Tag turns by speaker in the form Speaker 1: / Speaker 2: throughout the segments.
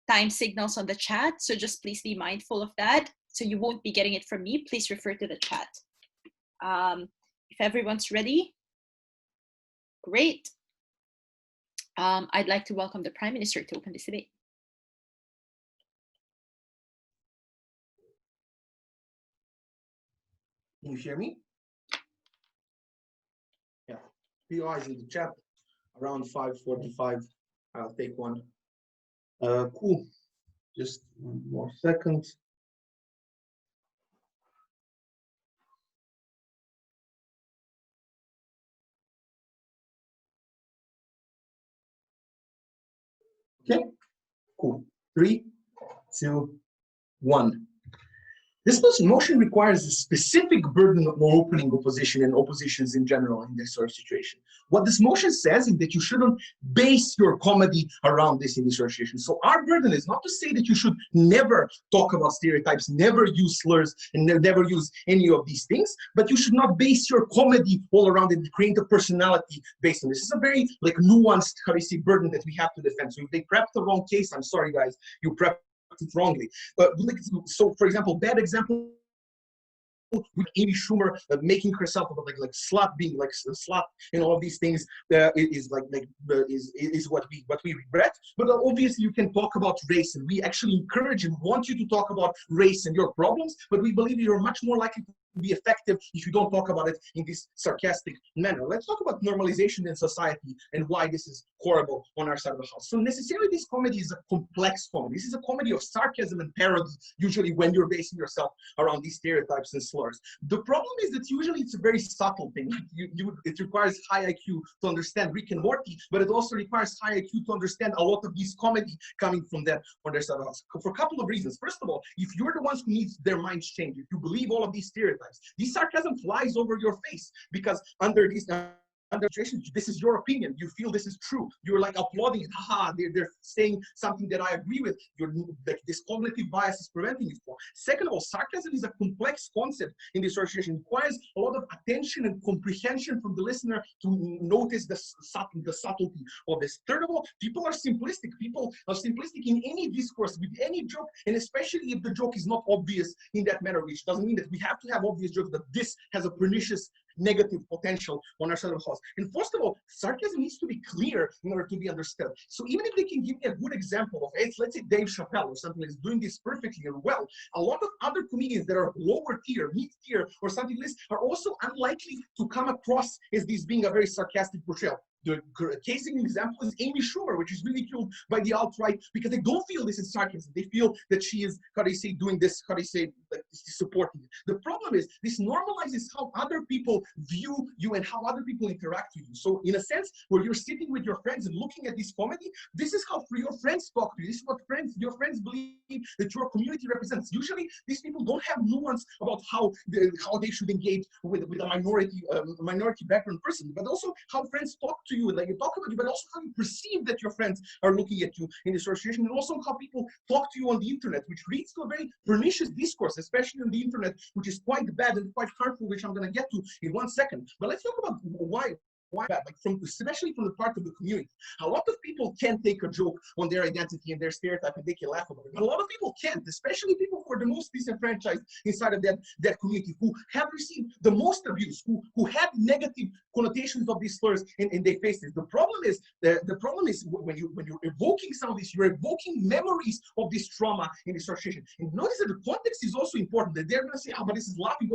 Speaker 1: time signals on the chat, so just please be mindful of that. So you won't be getting it from me. Please refer to the chat. If everyone's ready, great. I'd like to welcome the Prime Minister to open this debate.
Speaker 2: Can you hear me? Yeah, POI is in the chat around 5:45. I'll take one. Cool. Just one more second. Okay, cool. 3, 2, 1. This motion requires a specific burden of opening opposition and oppositions in general in this sort of situation. What this motion says is that you shouldn't base your comedy around this in this sort of situation. So our burden is not to say that you should never talk about stereotypes, never use slurs, and never use any of these things, but you should not base your comedy all around it, create a personality based on this. It's a very like nuanced, how do you say, burden that we have to defend. So if they prepped the wrong case, I'm sorry guys, you prepped it wrongly. So for example, bad example with Amy Schumer making herself like slut, being like a slut, and all of these things is what we regret. But obviously you can talk about race, and we actually encourage and want you to talk about race and your problems, but we believe you're much more likely to be effective if you don't talk about it in this sarcastic manner. Let's talk about normalization in society and why this is horrible on our side of the house. So necessarily this comedy is a complex comedy. This is a comedy of sarcasm and parody, usually when you're basing yourself around these stereotypes and slurs. The problem is that usually it's a very subtle thing. It requires high IQ to understand Rick and Morty, but it also requires high IQ to understand a lot of this comedy coming from them on their side of the house. For a couple of reasons. First of all, if you're the ones who needs their minds changed, if you believe all of these stereotypes, this sarcasm flies over your face because under these situation, this is your opinion. You feel this is true. You're like applauding it. Haha, they're saying something that I agree with. You're like this cognitive bias is preventing it. Second of all, sarcasm is a complex concept in this situation. It requires a lot of attention and comprehension from the listener to notice the subtlety of this. Third of all, people are simplistic. People are simplistic in any discourse, with any joke, and especially if the joke is not obvious in that manner, which doesn't mean that we have to have obvious jokes, that this has a pernicious negative potential on our side of the house. And first of all, sarcasm needs to be clear in order to be understood. So even if they can give me a good example of it, let's say Dave Chappelle or something that's doing this perfectly and well, a lot of other comedians that are lower tier, mid tier, or something like this are also unlikely to come across as this being a very sarcastic portrayal. The casing example is Amy Schumer, which is ridiculed by the alt-right because they don't feel this is sarcasm. They feel that she is, how do you say, doing this, how do you say, like, supporting it. The problem is this normalizes how other people view you and how other people interact with you. So in a sense, where you're sitting with your friends and looking at this comedy, this is how your friends talk to you. This is what your friends believe that your community represents. Usually, these people don't have nuance about how they should engage with a minority background person, but also how friends talk to you, like you talk about you, but also how you perceive that your friends are looking at you in this situation, and also how people talk to you on the internet, which leads to a very pernicious discourse, especially on the internet, which is quite bad and quite harmful, which I'm going to get to in 1 second. But let's talk about why bad, like especially from the part of the community. A lot of people can take a joke on their identity and their stereotype and they can laugh about it. But a lot of people can't, especially people who are the most disenfranchised inside of that community, who have received the most abuse, who have negative connotations of these slurs and they face this. The problem is when you're evoking some of this, you're evoking memories of this trauma in this situation. And notice that the context is also important, that they're going to say, oh, but this is laughing.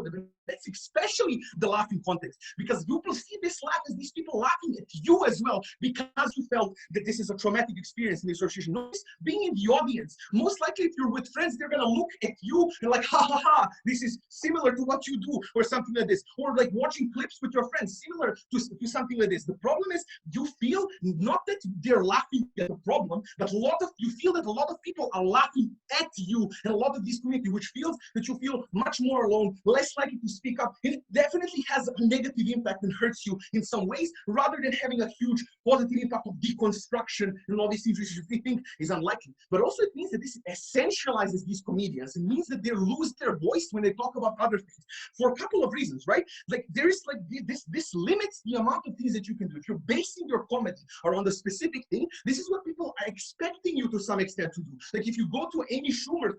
Speaker 2: That's especially the laughing context, because you perceive this laugh as these people laughing at you as well, because you felt that this is a traumatic experience in the association. Notice being in the audience, most likely if you're with friends, they're gonna look at you and like, ha ha ha, this is similar to what you do, or something like this, or like watching clips with your friends, similar to something like this. The problem is you feel not that they're laughing at the problem, but you feel that a lot of people are laughing at you and a lot of this community, which feels that you feel much more alone, less likely to speak up, and it definitely has a negative impact and hurts you in some ways, rather than having a huge positive impact of deconstruction and all these things which we think is unlikely. But also it means that this essentializes these comedians. It means that they lose their voice when they talk about other things for a couple of reasons, right? Like there is like this limits the amount of things that you can do. If you're basing your comedy around a specific thing, this is what people are expecting you to some extent to do. Like if you go to Amy Schumer,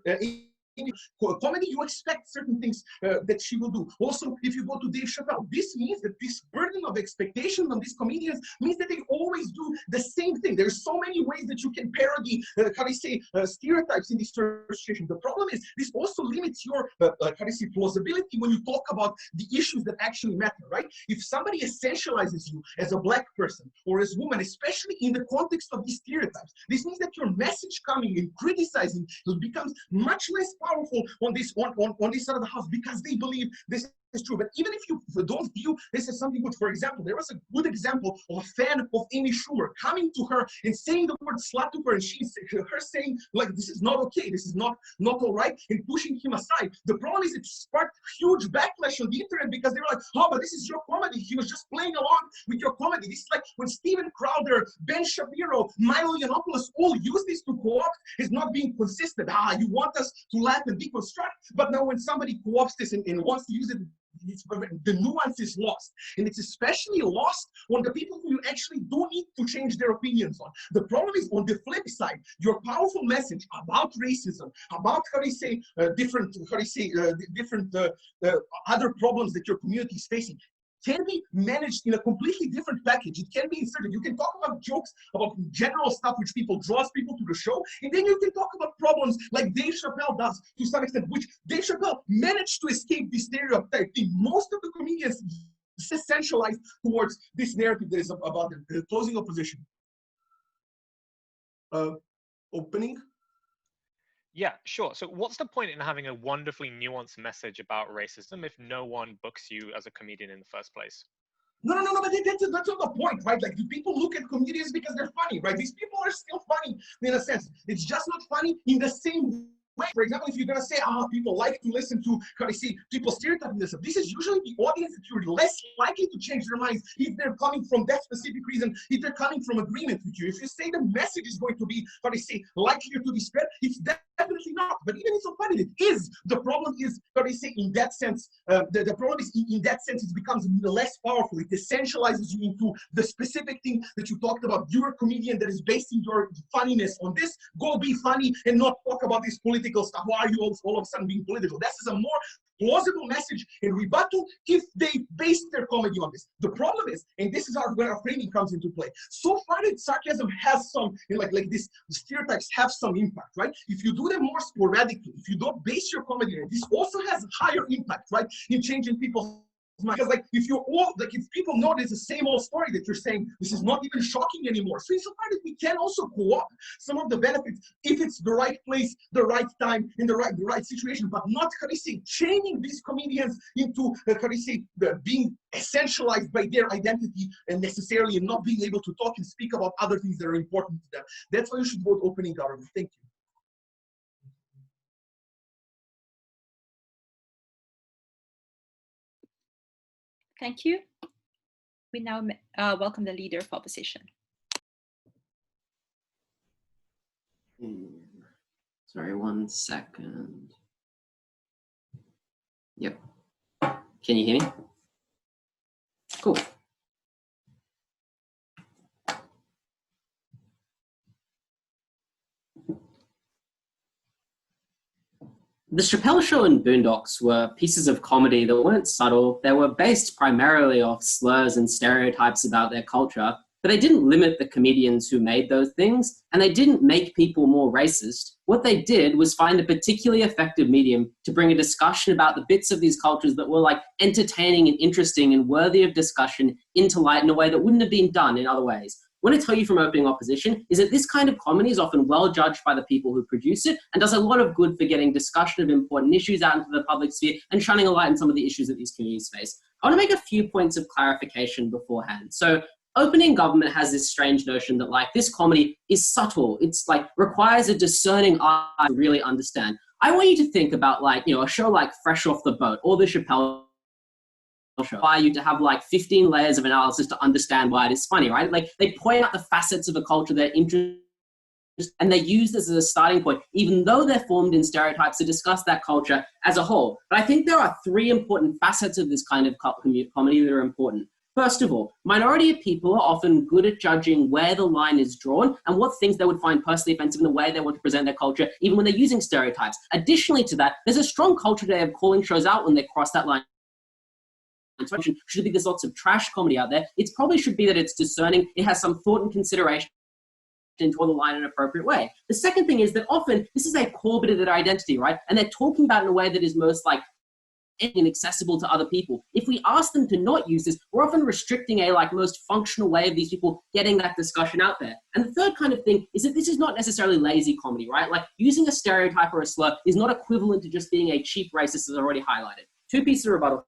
Speaker 2: comedy, you expect certain things that she will do. Also, if you go to Dave Chappelle, this means that this burden of expectation on these comedians means that they always do the same thing. There's so many ways that you can parody, stereotypes in this situation. The problem is this also limits your, plausibility when you talk about the issues that actually matter, right? If somebody essentializes you as a black person or as a woman, especially in the context of these stereotypes, this means that your message coming and criticizing becomes much less powerful on this side of the house because they believe this is true. But even if you don't view this as something good, for example, there was a good example of a fan of Amy Schumer coming to her and saying the word slut to her, and her saying like, this is not okay, this is not all right, and pushing him aside. The problem is it sparked huge backlash on the internet because they were like, oh, but this is your comedy, he was just playing along with your comedy. This is like when Steven Crowder, Ben Shapiro, Milo Yiannopoulos all use this to co-opt is not being consistent. You want us to laugh and deconstruct, but now when somebody co-opts this and wants to use it, the nuance is lost. And it's especially lost on the people who you actually do need to change their opinions on. The problem is on the flip side, your powerful message about racism, about different other problems that your community is facing, can be managed in a completely different package. It can be inserted. You can talk about jokes, about general stuff which draws people to the show, and then you can talk about problems like Dave Chappelle does to some extent, which Dave Chappelle managed to escape this stereotype thing. Most of the comedians essentialize towards this narrative that is about the closing opposition. Opening?
Speaker 3: Yeah, sure. So what's the point in having a wonderfully nuanced message about racism if no one books you as a comedian in the first place?
Speaker 2: No, but that's not the point, right? Like, do people look at comedians because they're funny, right? These people are still funny in a sense. It's just not funny in the same way. For example, if you're gonna say, people like to listen to, people stereotyping this. This is usually the audience that you're less likely to change their minds if they're coming from that specific reason, if they're coming from agreement with you. If you say the message is going to be, likelier to be spread, it's definitely not. But even if so funny it is, the problem is, in that sense, the problem is in that sense, it becomes less powerful. It essentializes you into the specific thing that you talked about. You're a comedian that is basing your funniness on this. Go be funny and not talk about this political stuff. Why are you all of a sudden being political? This is a more plausible message and rebuttal if they base their comedy on this. The problem is, and this is where our framing comes into play. So far that sarcasm has some, like this, stereotypes have some impact, right? If you do them more sporadically, if you don't base your comedy on it, this also has higher impact, right? In changing people's mind. Because if people know there's the same old story that you're saying, this is not even shocking anymore. So insofar that we can also co-opt some of the benefits if it's the right place, the right time, in the right situation, but not chaining these comedians into being essentialized by their identity and necessarily not being able to talk and speak about other things that are important to them. That's why you should vote opening government. Thank you.
Speaker 1: Thank you. We now welcome the leader of opposition.
Speaker 4: Sorry, 1 second. Yep. Can you hear me? Cool. The Chappelle Show and Boondocks were pieces of comedy that weren't subtle. They were based primarily off slurs and stereotypes about their culture, but they didn't limit the comedians who made those things, and they didn't make people more racist. What they did was find a particularly effective medium to bring a discussion about the bits of these cultures that were entertaining and interesting and worthy of discussion into light in a way that wouldn't have been done in other ways. What I tell you from opening opposition is that this kind of comedy is often well judged by the people who produce it and does a lot of good for getting discussion of important issues out into the public sphere and shining a light on some of the issues that these communities face. I want to make a few points of clarification beforehand. So opening government has this strange notion that like this comedy is subtle. It's like requires a discerning eye to really understand. I want you to think about like, you know, a show like Fresh Off the Boat or The Chappelle Show. Require you to have like 15 layers of analysis to understand why it is funny, right? Like they point out the facets of a culture they're interested and they use this as a starting point, even though they're formed in stereotypes, to discuss that culture as a whole. But I think there are three important facets of this kind of comedy that are important. First of all, minority of people are often good at judging where the line is drawn and what things they would find personally offensive in the way they want to present their culture, even when they're using stereotypes. Additionally to that, there's a strong culture today of calling shows out when they cross that line. Should be there's lots of trash comedy out there. It probably should be that it's discerning, it has some thought and consideration to draw the line in an appropriate way. The second thing is that often this is a core bit of their identity, right? And they're talking about it in a way that is most like inaccessible to other people. If we ask them to not use this, we're often restricting a like most functional way of these people getting that discussion out there. And the third kind of thing is that this is not necessarily lazy comedy, right? Like using a stereotype or a slur is not equivalent to just being a cheap racist, as I already highlighted. Two pieces of rebuttal.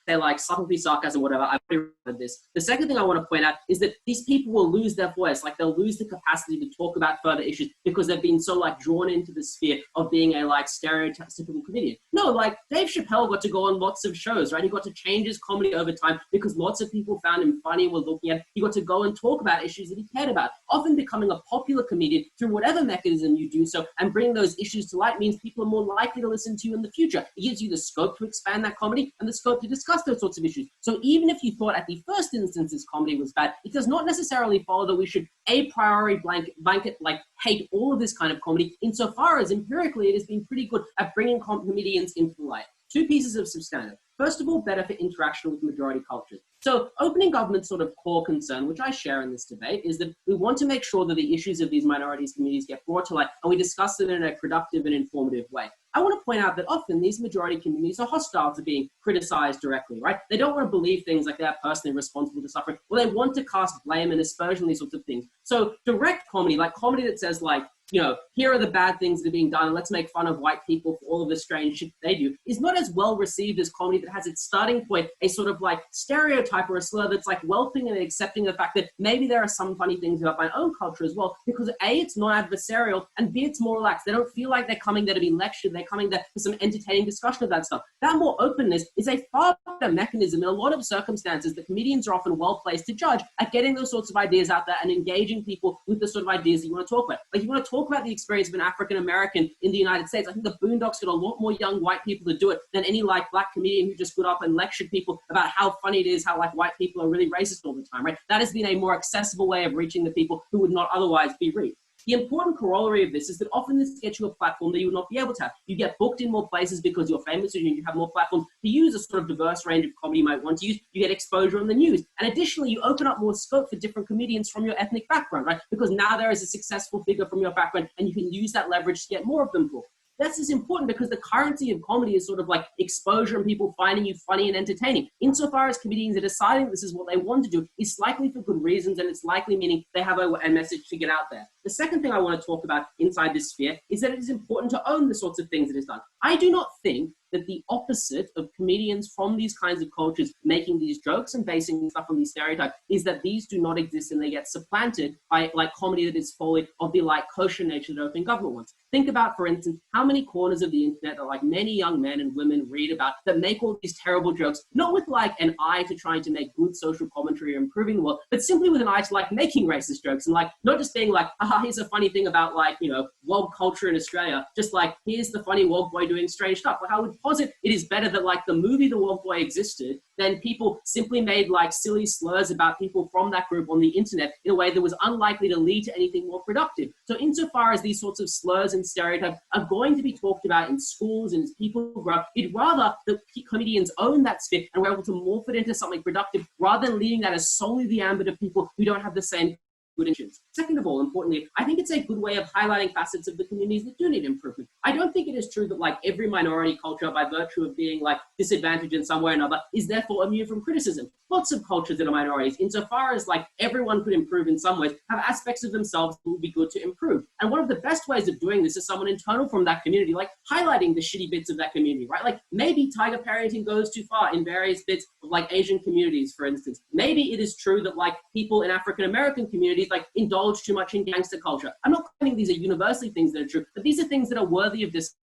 Speaker 4: They're like subtlety, sarcasm, whatever. I've already read this. The second thing I want to point out is that these people will lose their voice. Like they'll lose the capacity to talk about further issues because they've been so like drawn into the sphere of being a like stereotypical comedian. No, like Dave Chappelle got to go on lots of shows, right? He got to change his comedy over time because lots of people found him funny and were looking at it. He got to go and talk about issues that he cared about. Often becoming a popular comedian through whatever mechanism you do so and bring those issues to light means people are more likely to listen to you in the future. It gives you the scope to expand that comedy and the scope to discuss those sorts of issues. So even if you thought at the first instance this comedy was bad, it does not necessarily follow that we should a priori blanket like hate all of this kind of comedy, insofar as empirically it has been pretty good at bringing comedians into the light. Two pieces of substantive. First of all, better for interaction with majority cultures. So opening government's sort of core concern, which I share in this debate, is that we want to make sure that the issues of these minorities communities get brought to light and we discuss them in a productive and informative way. I want to point out that often these majority communities are hostile to being criticized directly, right? They don't want to believe things like they're personally responsible to suffering, or they want to cast blame and aspersion, these sorts of things. So direct comedy, like comedy that says like, you know, here are the bad things that are being done and let's make fun of white people for all of the strange shit they do, is not as well received as comedy that has its starting point a sort of like stereotype or a slur that's like welcoming and accepting the fact that maybe there are some funny things about my own culture as well, because A, it's not adversarial, and B, it's more relaxed. They don't feel like they're coming there to be lectured, they're coming there for some entertaining discussion of that stuff. That more openness is a far better mechanism in a lot of circumstances that comedians are often well placed to judge at getting those sorts of ideas out there and engaging people with the sort of ideas that you want to talk about. Like you want to talk about the experience of an African American in the United States. I think the Boondocks got a lot more young white people to do it than any like black comedian who just got up and lectured people about how funny it is, how like white people are really racist all the time, right? That has been a more accessible way of reaching the people who would not otherwise be reached. The important corollary of this is that often this gets you a platform that you would not be able to have. You get booked in more places because you're famous and you have more platforms to use a sort of diverse range of comedy you might want to use. You get exposure on the news. And additionally, you open up more scope for different comedians from your ethnic background, right? Because now there is a successful figure from your background and you can use that leverage to get more of them booked. This is important because the currency of comedy is sort of like exposure and people finding you funny and entertaining. Insofar as comedians are deciding this is what they want to do, it's likely for good reasons and it's likely meaning they have a message to get out there. The second thing I want to talk about inside this sphere is that it is important to own the sorts of things it is done. I do not think that the opposite of comedians from these kinds of cultures making these jokes and basing stuff on these stereotypes is that these do not exist and they get supplanted by like comedy that is fully of the like kosher nature that open government wants. Think about, for instance, how many corners of the internet that like many young men and women read about that make all these terrible jokes, not with like an eye to trying to make good social commentary or improving the world, but simply with an eye to like making racist jokes and like not just being like, here's a funny thing about like, you know, woke culture in Australia, just like, here's the funny woke boy doing strange stuff. Like I would posit it is better that like the movie The Woke Boy existed than people simply made like silly slurs about people from that group on the internet in a way that was unlikely to lead to anything more productive. So insofar as these sorts of slurs and stereotypes are going to be talked about in schools and as people grow, it'd rather that comedians own that sphere and we're able to morph it into something productive rather than leaving that as solely the ambit of people who don't have the same good issues. Second of all, importantly, I think it's a good way of highlighting facets of the communities that do need improvement. I don't think it is true that like every minority culture, by virtue of being like disadvantaged in some way or another, is therefore immune from criticism. Lots of cultures that are minorities, insofar as like everyone could improve in some ways, have aspects of themselves that would be good to improve. And one of the best ways of doing this is someone internal from that community, like highlighting the shitty bits of that community, right? Like maybe tiger parenting goes too far in various bits of like Asian communities, for instance. Maybe it is true that like people in African American communities like indulge too much in gangster culture. I'm not claiming these are universally things that are true, but these are things that are worthy of this.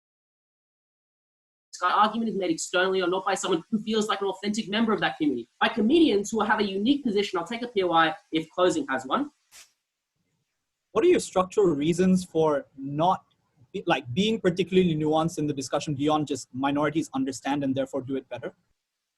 Speaker 4: Argument is made externally or not by someone who feels like an authentic member of that community. By comedians who have a unique position. I'll take a POI if closing has one.
Speaker 5: What are your structural reasons for not being particularly nuanced in the discussion beyond just minorities understand and therefore do it better?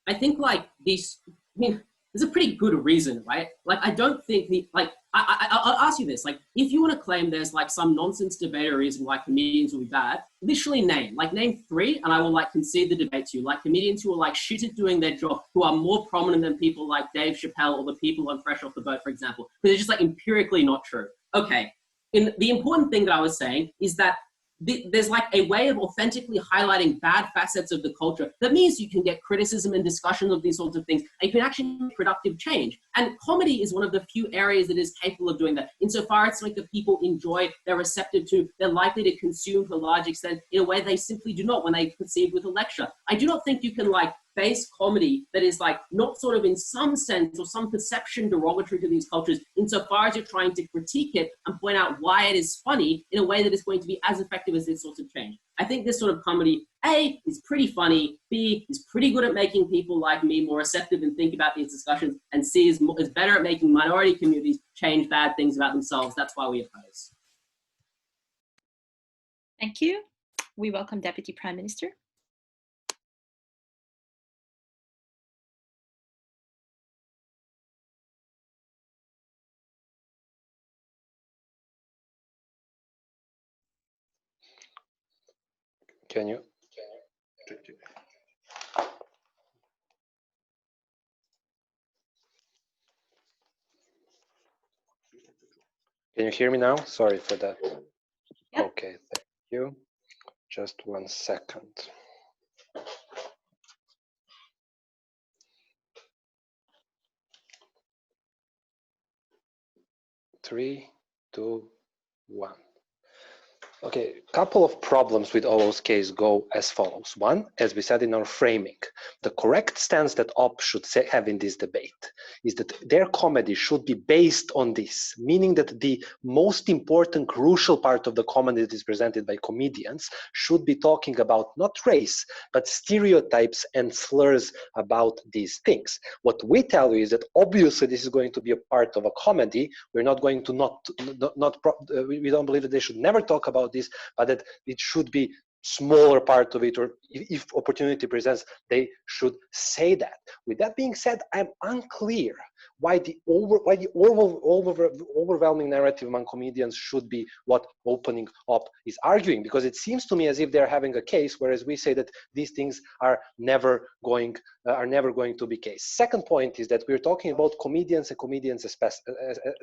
Speaker 4: I think like these, I mean, there's a pretty good reason, right? Like, I don't think I'll ask you this, like, if you want to claim there's like some nonsense debate or reason why comedians will be bad, literally name 3 and I will like concede the debate to you. Like comedians who are like shit at doing their job, who are more prominent than people like Dave Chappelle or the people on Fresh Off the Boat, for example, because it's just like empirically not true. Okay, the important thing that I was saying is that there's like a way of authentically highlighting bad facets of the culture. That means you can get criticism and discussion of these sorts of things, and you can actually make productive change. And comedy is one of the few areas that is capable of doing that. Insofar as like the people enjoy, they're receptive to, they're likely to consume to a large extent in a way they simply do not when they proceed with a lecture. I do not think you can like base comedy that is like not sort of in some sense or some perception derogatory to these cultures insofar as you're trying to critique it and point out why it is funny in a way that is going to be as effective as this sort of change. I think this sort of comedy, A, is pretty funny, B, is pretty good at making people like me more receptive and think about these discussions, and C, is better at making minority communities change bad things about themselves. That's why we oppose.
Speaker 1: Thank you. We welcome Deputy Prime Minister.
Speaker 6: Can you hear me now? Sorry for that.
Speaker 1: Yep.
Speaker 6: Okay, thank you. Just 1 second. Three, two, one. Okay, a couple of problems with Olo's case go as follows. One, as we said in our framing, the correct stance that OP should have in this debate is that their comedy should be based on this, meaning that the most important, crucial part of the comedy that is presented by comedians should be talking about not race, but stereotypes and slurs about these things. What we tell you is that obviously this is going to be a part of a comedy. We're not going to we don't believe that they should never talk about this, but that it should be smaller part of it, or if opportunity presents, they should say that. With that being said, I'm unclear why the overwhelming narrative among comedians should be what Opening Up is arguing, because it seems to me as if they're having a case, whereas we say that these things are never going to be case. Second point is that we're talking about comedians and comedians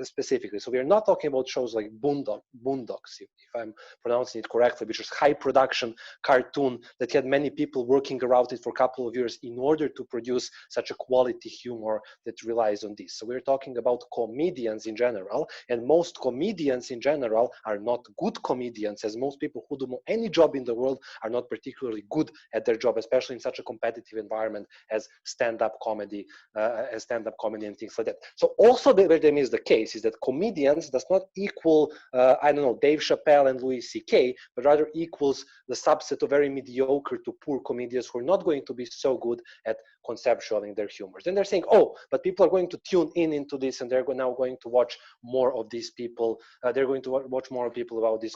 Speaker 6: specifically. So we're not talking about shows like Boondocks, if I'm pronouncing it correctly, which is high production cartoon that had many people working around it for a couple of years in order to produce such a quality humor that relies on this. So we're talking about comedians in general, and most comedians in general are not good comedians, as most people who do any job in the world are not particularly good at their job, especially in such a competitive environment as stand-up comedy and things like that. So also where there is the case is that comedians does not equal, I don't know, Dave Chappelle and Louis C.K., but rather equals the subset of very mediocre to poor comedians who are not going to be so good at conceptualizing their humors. Then they're saying, oh, but people are going to tune into this, and they're now going to watch more of these people. They're going to watch more people about this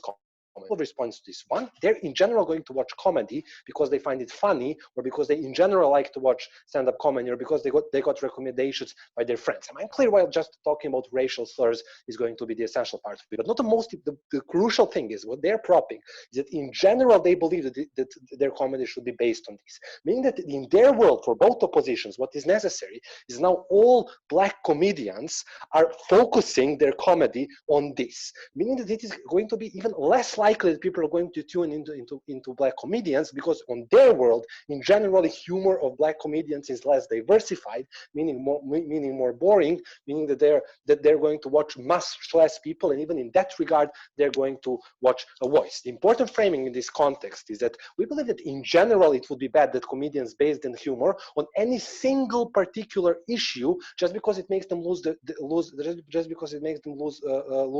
Speaker 6: response to this. One, they're in general going to watch comedy because they find it funny, or because they in general like to watch stand-up comedy, or because they got recommendations by their friends. I'm unclear why just talking about racial slurs is going to be the essential part of it, but not the crucial thing is what they're propping is that in general they believe that their comedy should be based on this, meaning that in their world, for both oppositions, what is necessary is now all black comedians are focusing their comedy on this, meaning that it is going to be even less likely that people are going to tune into black comedians, because on their world, in general, the humor of black comedians is less diversified, meaning more boring, meaning that they're going to watch much less people, and even in that regard, they're going to watch a voice. The important framing in this context is that we believe that in general, it would be bad that comedians based in humor on any single particular issue, just because it makes them lose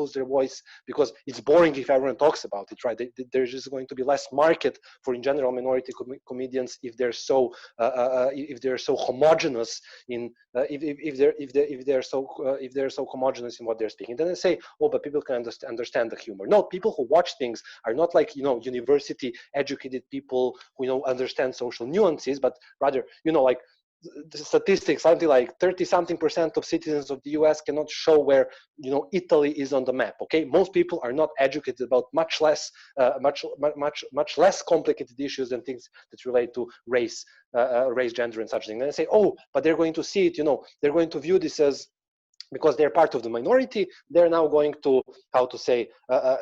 Speaker 6: lose their voice, because it's boring if everyone talks about it, right? There's just going to be less market for, in general, minority comedians if they're so homogenous in if they're so homogenous in what they're speaking. Then they say, oh, but people can understand the humor. No, people who watch things are not like, university educated people who understand social nuances, but rather like the statistics, something like 30-something% of citizens of the US cannot show where Italy is on the map. Okay, most people are not educated about much less complicated issues than things that relate to race, gender, and such things. And they say, oh, but they're going to see it. They're going to view this as, because they're part of the minority, they're now going to,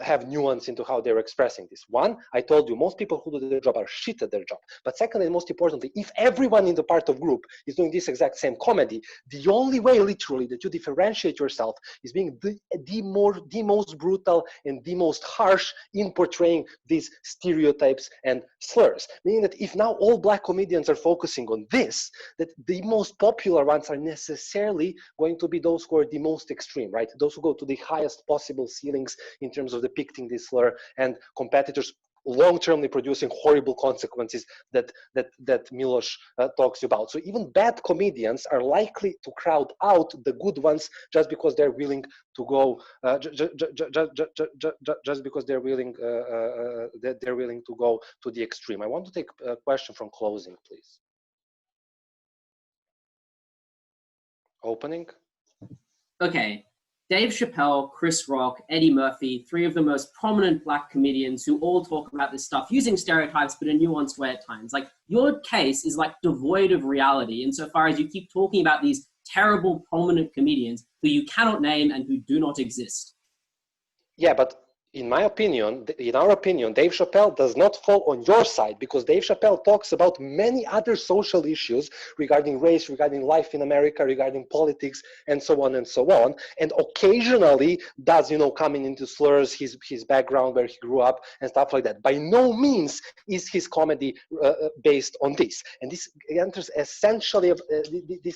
Speaker 6: have nuance into how they're expressing this. One, I told you, most people who do their job are shit at their job. But secondly, and most importantly, if everyone in the part of group is doing this exact same comedy, the only way, literally, that you differentiate yourself is being the most brutal and the most harsh in portraying these stereotypes and slurs. Meaning that if now all black comedians are focusing on this, that the most popular ones are necessarily going to be those who are the most extreme, right? Those who go to the highest possible ceilings in terms of depicting this slur, and competitors long-termly producing horrible consequences that Milos talks about. So even bad comedians are likely to crowd out the good ones just because they're willing to go, just because they're willing to go to the extreme. I want to take a question from closing, please. Opening.
Speaker 4: Okay, Dave Chappelle, Chris Rock, Eddie Murphy, three of the most prominent black comedians who all talk about this stuff using stereotypes, but in nuanced way at times. Like, your case is like devoid of reality insofar as you keep talking about these terrible prominent comedians who you cannot name and who do not exist.
Speaker 6: Yeah, but in our opinion, Dave Chappelle does not fall on your side, because Dave Chappelle talks about many other social issues regarding race, regarding life in America, regarding politics, and so on and so on. And occasionally does, coming into slurs, his background, where he grew up, and stuff like that. By no means is his comedy based on this. And this enters this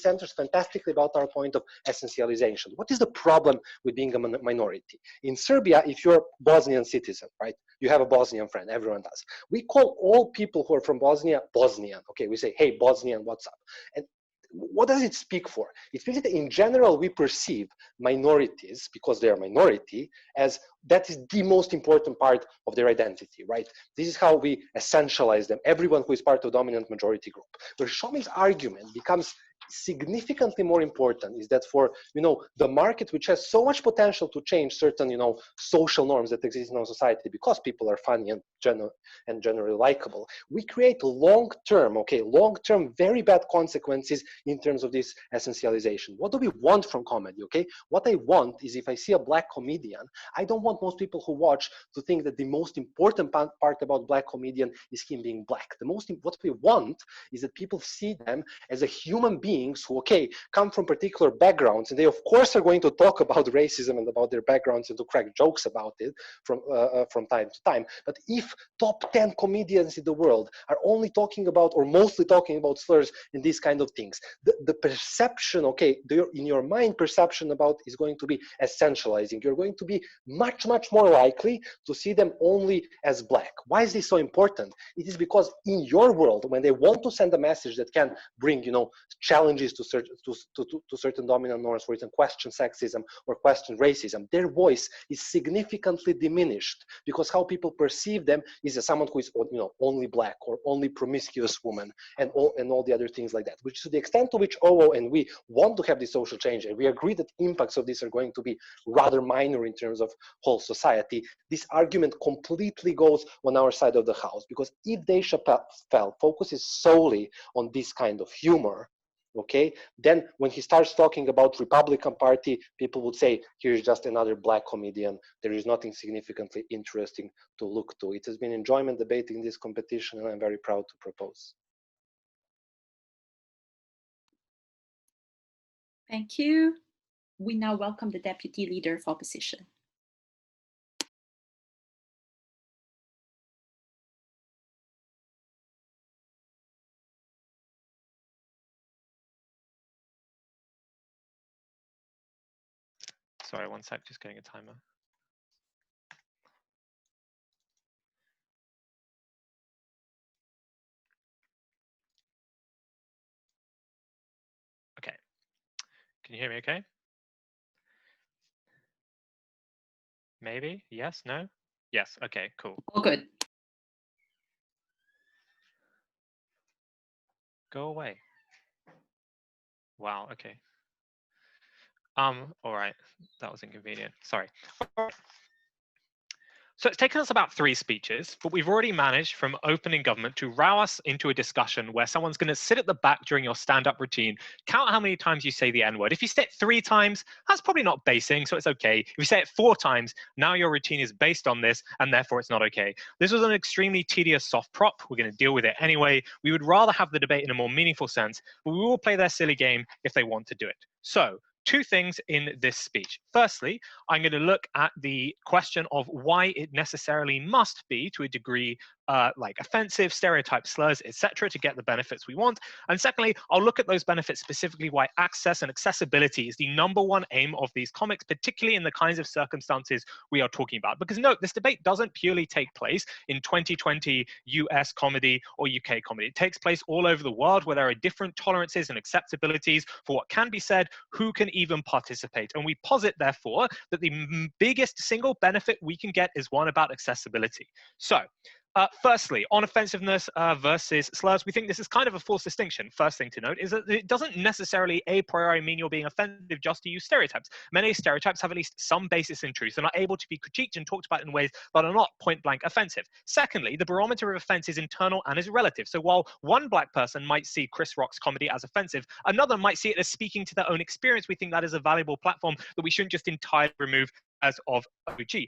Speaker 6: enters fantastically about our point of essentialization. What is the problem with being a minority? In Serbia, if you're Bosnian citizen, right? You have a Bosnian friend, everyone does. We call all people who are from Bosnia, Bosnian. Okay, we say, hey, Bosnian, what's up? And what does it speak for? It speaks that in general, we perceive minorities, because they are minority, as that is the most important part of their identity, right? This is how we essentialize them, everyone who is part of the dominant majority group. Where Shomi's argument becomes significantly more important is that for the market, which has so much potential to change certain social norms that exist in our society, because people are funny and generally likable, we create long-term very bad consequences in terms of this essentialization. What do we want from comedy? Okay, what I want is, if I see a black comedian, I don't want most people who watch to think that the most important part about black comedian is him being black. What we want is that people see them as a human being who, come from particular backgrounds, and they of course are going to talk about racism and about their backgrounds and to crack jokes about it from time to time. But if top 10 comedians in the world are only talking about, or mostly talking about, slurs and these kind of things, the perception, in your mind, perception about is going to be essentializing. You're going to be much more likely to see them only as black. Why is this so important? It is because in your world, when they want to send a message that can bring, challenge challenges to certain dominant norms, for instance, question sexism or question racism, their voice is significantly diminished because how people perceive them is as someone who is, you know, only black or only promiscuous woman and all the other things like that. Which, to the extent to which OO and we want to have this social change, and we agree that impacts of this are going to be rather minor in terms of whole society, this argument completely goes on our side of the house, because if Dave Chappelle focuses solely on this kind of humor, okay, then when he starts talking about Republican Party, people would say, here's just another black comedian. There is nothing significantly interesting to look to. It has been enjoyment debating this competition, and I'm very proud to propose.
Speaker 1: Thank you. We now welcome the Deputy Leader of Opposition.
Speaker 3: Sorry, one sec, just getting a timer. Okay, can you hear me okay? Maybe, yes, no? Yes, okay, cool.
Speaker 1: All good.
Speaker 3: Go away. Wow, okay. All right, that was inconvenient, sorry. So it's taken us about 3 speeches, but we've already managed from opening government to row us into a discussion where someone's going to sit at the back during your stand-up routine, count how many times you say the N-word. If you say it 3 times, that's probably not basing, so it's okay. If you say it 4 times, now your routine is based on this, and therefore it's not okay. This was an extremely tedious soft prop. We're going to deal with it anyway. We would rather have the debate in a more meaningful sense, but we will play their silly game if they want to do it. So, 2 things in this speech. Firstly, I'm going to look at the question of why it necessarily must be, to a degree, like offensive, stereotypes, slurs, etc., to get the benefits we want. And secondly, I'll look at those benefits, specifically why access and accessibility is the #1 aim of these comics, particularly in the kinds of circumstances we are talking about. Because note, this debate doesn't purely take place in 2020 US comedy or UK comedy. It takes place all over the world where there are different tolerances and acceptabilities for what can be said, who can even participate. And we posit, therefore, that the biggest single benefit we can get is one about accessibility. So, firstly, on offensiveness versus slurs, we think this is kind of a false distinction. First thing to note is that it doesn't necessarily a priori mean you're being offensive just to use stereotypes. Many stereotypes have at least some basis in truth and are able to be critiqued and talked about in ways that are not point-blank offensive. Secondly, the barometer of offense is internal and is relative. So while one black person might see Chris Rock's comedy as offensive, another might see it as speaking to their own experience. We think that is a valuable platform that we shouldn't just entirely remove as of OG.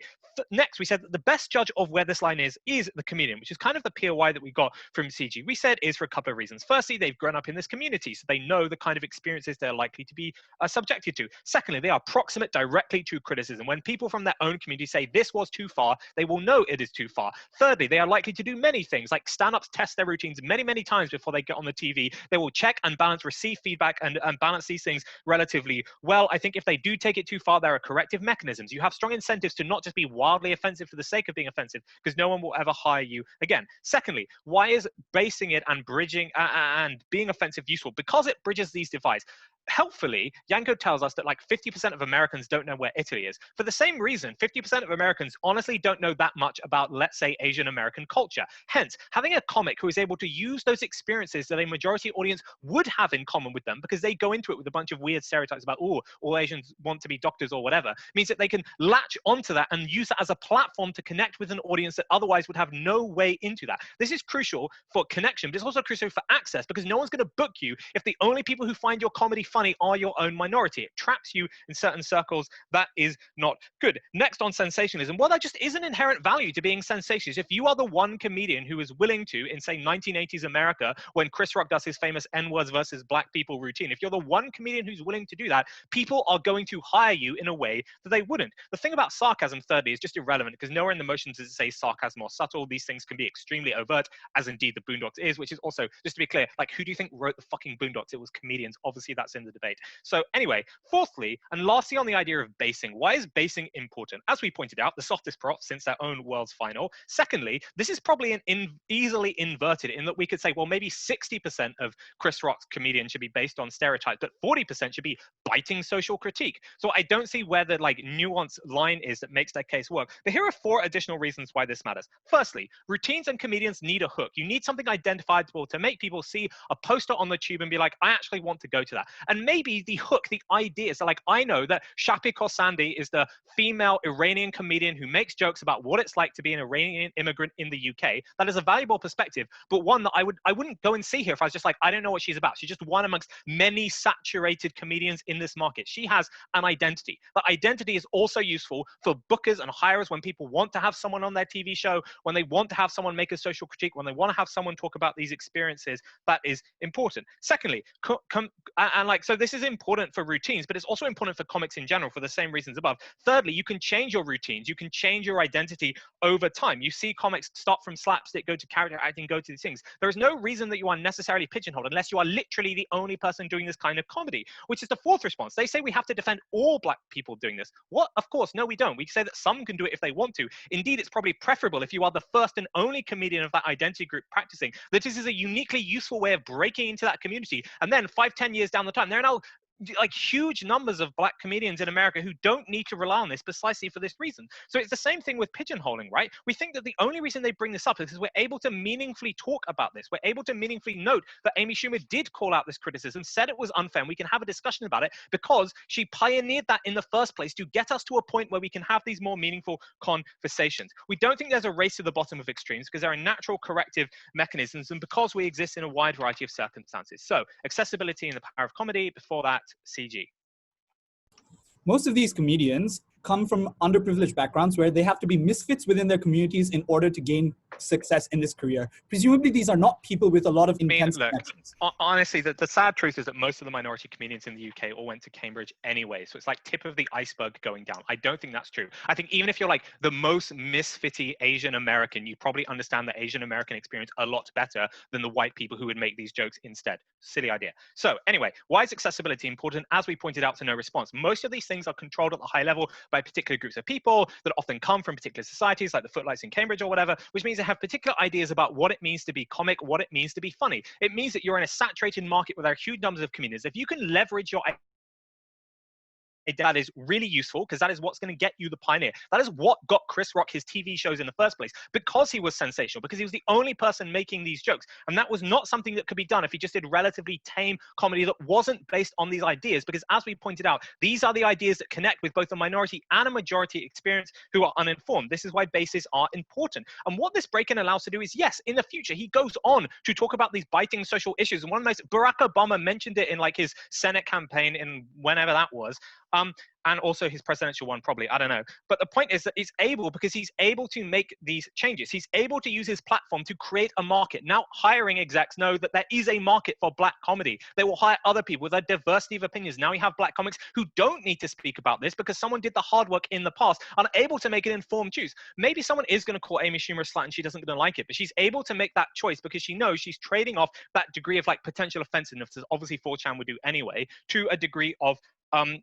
Speaker 3: Next, we said that the best judge of where this line is the comedian, which is kind of the POI that we got from CG. We said is for a couple of reasons. Firstly, they've grown up in this community, so they know the kind of experiences they're likely to be subjected to. Secondly, they are proximate directly to criticism. When people from their own community say this was too far, they will know it is too far. Thirdly, they are likely to do many things, like stand-ups test their routines many, many times before they get on the TV. They will check and balance, receive feedback, and balance these things relatively well. I think if they do take it too far, there are corrective mechanisms. You have strong incentives to not just be wildly offensive for the sake of being offensive, because no one will ever hire you again. Secondly, why is basing it and bridging and being offensive useful? Because it bridges these divides. Helpfully, Janko tells us that like 50% of Americans don't know where Italy is. For the same reason, 50% of Americans honestly don't know that much about, let's say, Asian American culture. Hence, having a comic who is able to use those experiences that a majority audience would have in common with them, because they go into it with a bunch of weird stereotypes about, oh, all Asians want to be doctors or whatever, means that they can latch onto that and use that as a platform to connect with an audience that otherwise would have no way into that. This is crucial for connection, but it's also crucial for access, because no one's going to book you if the only people who find your comedy funny are your own minority. It traps you in certain circles. That is not good. Next, on sensationalism, well, there just is an inherent value to being sensationalist. If you are the one comedian who is willing to, in say 1980s America, when Chris Rock does his famous N-words versus black people routine, if you're the one comedian who's willing to do that, people are going to hire you in a way that they wouldn't. The thing about sarcasm, thirdly, is just irrelevant because nowhere in the motions does it say sarcasm or subtle. These things can be extremely overt, as indeed the Boondocks is, which is also, just to be clear, like, who do you think wrote the fucking Boondocks? It was comedians. Obviously, that's in the debate. So anyway, fourthly, and lastly on the idea of basing, why is basing important? As we pointed out, the softest prop since their own World's Final. Secondly, this is probably easily inverted in that we could say, well, maybe 60% of Chris Rock's comedian should be based on stereotypes, but 40% should be biting social critique. So I don't see where the like nuanced line is that makes that case work. But here are 4 additional reasons why this matters. Firstly, routines and comedians need a hook. You need something identifiable to make people see a poster on the tube and be like, I actually want to go to that. And maybe the hook, the idea is that, like, I know that Shapi Khorsandi is the female Iranian comedian who makes jokes about what it's like to be an Iranian immigrant in the UK. That is a valuable perspective, but one that I wouldn't go and see her if I was just like, I don't know what she's about. She's just one amongst many saturated comedians in this market. She has an identity. That identity is also useful for bookers and hirers when people want to have someone on their TV show, when they want to have someone make a social critique, when they want to have someone talk about these experiences. That is important. Secondly, so this is important for routines, but it's also important for comics in general for the same reasons above. Thirdly, you can change your routines. You can change your identity over time. You see comics start from slapstick, go to character acting, go to these things. There is no reason that you are necessarily pigeonholed unless you are literally the only person doing this kind of comedy, which is the fourth response. They say we have to defend all black people doing this. What? Of course, no, we don't. We say that some can do it if they want to. Indeed, it's probably preferable if you are the first and only comedian of that identity group practicing, that this is a uniquely useful way of breaking into that community. And then 5-10 years down the time, there are now like huge numbers of black comedians in America who don't need to rely on this precisely for this reason. So it's the same thing with pigeonholing, right? We think that the only reason they bring this up is because we're able to meaningfully talk about this. We're able to meaningfully note that Amy Schumer did call out this criticism, said it was unfair, and we can have a discussion about it because she pioneered that in the first place to get us to a point where we can have these more meaningful conversations. We don't think there's a race to the bottom of extremes because there are natural corrective mechanisms and because we exist in a wide variety of circumstances. So accessibility and the power of comedy, before that, CG.
Speaker 5: Most of these comedians come from underprivileged backgrounds where they have to be misfits within their communities in order to gain success in this career. Presumably, these are not people with a lot of intense connections.
Speaker 3: Honestly, the sad truth is that most of the minority comedians in the UK all went to Cambridge anyway. So it's like tip of the iceberg going down. I don't think that's true. I think even if you're like the most misfitty Asian American, you probably understand the Asian American experience a lot better than the white people who would make these jokes instead. Silly idea. So anyway, why is accessibility important? As we pointed out to no response, most of these things are controlled at the high level by particular groups of people that often come from particular societies like the Footlights in Cambridge or whatever, which means they have particular ideas about what it means to be comic, what it means to be funny. It means that you're in a saturated market where there are huge numbers of comedians. If you can leverage your that is really useful because that is what's going to get you the pioneer. That is what got Chris Rock his TV shows in the first place, because he was sensational, because he was the only person making these jokes. And that was not something that could be done if he just did relatively tame comedy that wasn't based on these ideas, because as we pointed out, these are the ideas that connect with both a minority and a majority experience who are uninformed. This is why bases are important. And what this break-in allows to do is, yes, in the future, he goes on to talk about these biting social issues. And one of the most, Barack Obama mentioned it in like his Senate campaign in whenever that was. And also his presidential one, probably, I don't know. But the point is that he's able, because he's able to make these changes. He's able to use his platform to create a market. Now, hiring execs know that there is a market for black comedy. They will hire other people with a diversity of opinions. Now we have black comics who don't need to speak about this because someone did the hard work in the past and are able to make an informed choice. Maybe someone is going to call Amy Schumer a slut and she doesn't going to like it, but she's able to make that choice because she knows she's trading off that degree of like potential offensiveness, as obviously 4chan would do anyway, to a degree of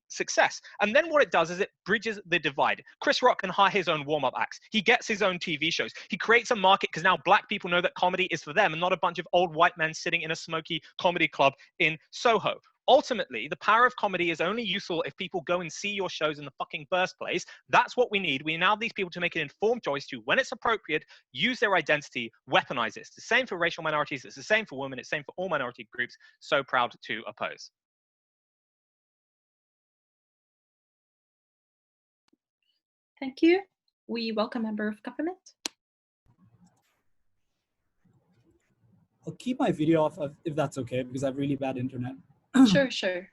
Speaker 3: success. And then what it does is it bridges the divide. Chris Rock can hire his own warm-up acts. He gets his own TV shows. He creates a market because now black people know that comedy is for them and not a bunch of old white men sitting in a smoky comedy club in Soho. Ultimately, the power of comedy is only useful if people go and see your shows in the fucking first place. That's what we need. We now need these people to make an informed choice to, when it's appropriate, use their identity, weaponize it. It's the same for racial minorities. It's the same for women. It's the same for all minority groups. So proud to oppose.
Speaker 1: Thank you. We welcome member of government.
Speaker 5: I'll keep my video off if that's okay, because I have really bad internet.
Speaker 1: Sure, sure.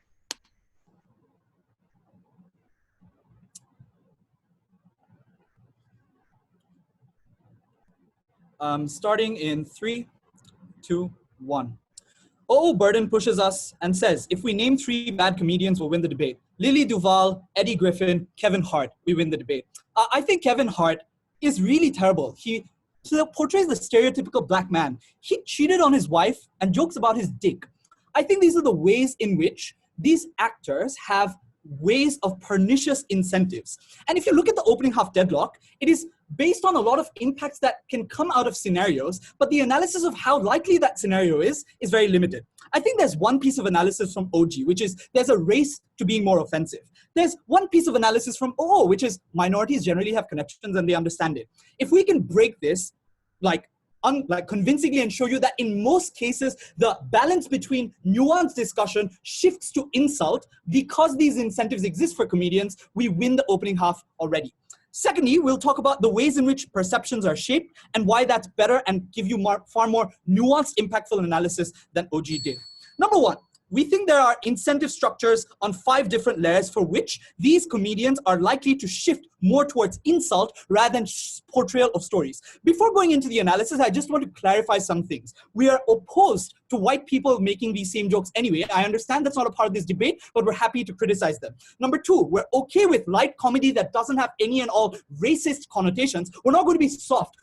Speaker 5: Starting in 3, 2, 1. Oh, Burden pushes us and says, if we name 3 bad comedians, we'll win the debate. Lily Duval, Eddie Griffin, Kevin Hart, we win the debate. I think Kevin Hart is really terrible. He portrays the stereotypical black man. He cheated on his wife and jokes about his dick. I think these are the ways in which these actors have ways of pernicious incentives. And if you look at the opening half deadlock, it is based on a lot of impacts that can come out of scenarios, but the analysis of how likely that scenario is very limited. I think there's one piece of analysis from OG, which is there's a race to being more offensive. There's one piece of analysis from OO, which is minorities generally have connections and they understand it. If we can break this, like convincingly, and show you that in most cases, the balance between nuanced discussion shifts to insult because these incentives exist for comedians, we win the opening half already. Secondly, we'll talk about the ways in which perceptions are shaped and why that's better and give you far more nuanced, impactful analysis than OG did. Number one, we think there are incentive structures on 5 different layers for which these comedians are likely to shift more towards insult rather than portrayal of stories. Before going into the analysis, I just want to clarify some things. We are opposed to white people making these same jokes anyway. I understand that's not a part of this debate, but we're happy to criticize them. Number 2, we're okay with light comedy that doesn't have any and all racist connotations. We're not going to be soft,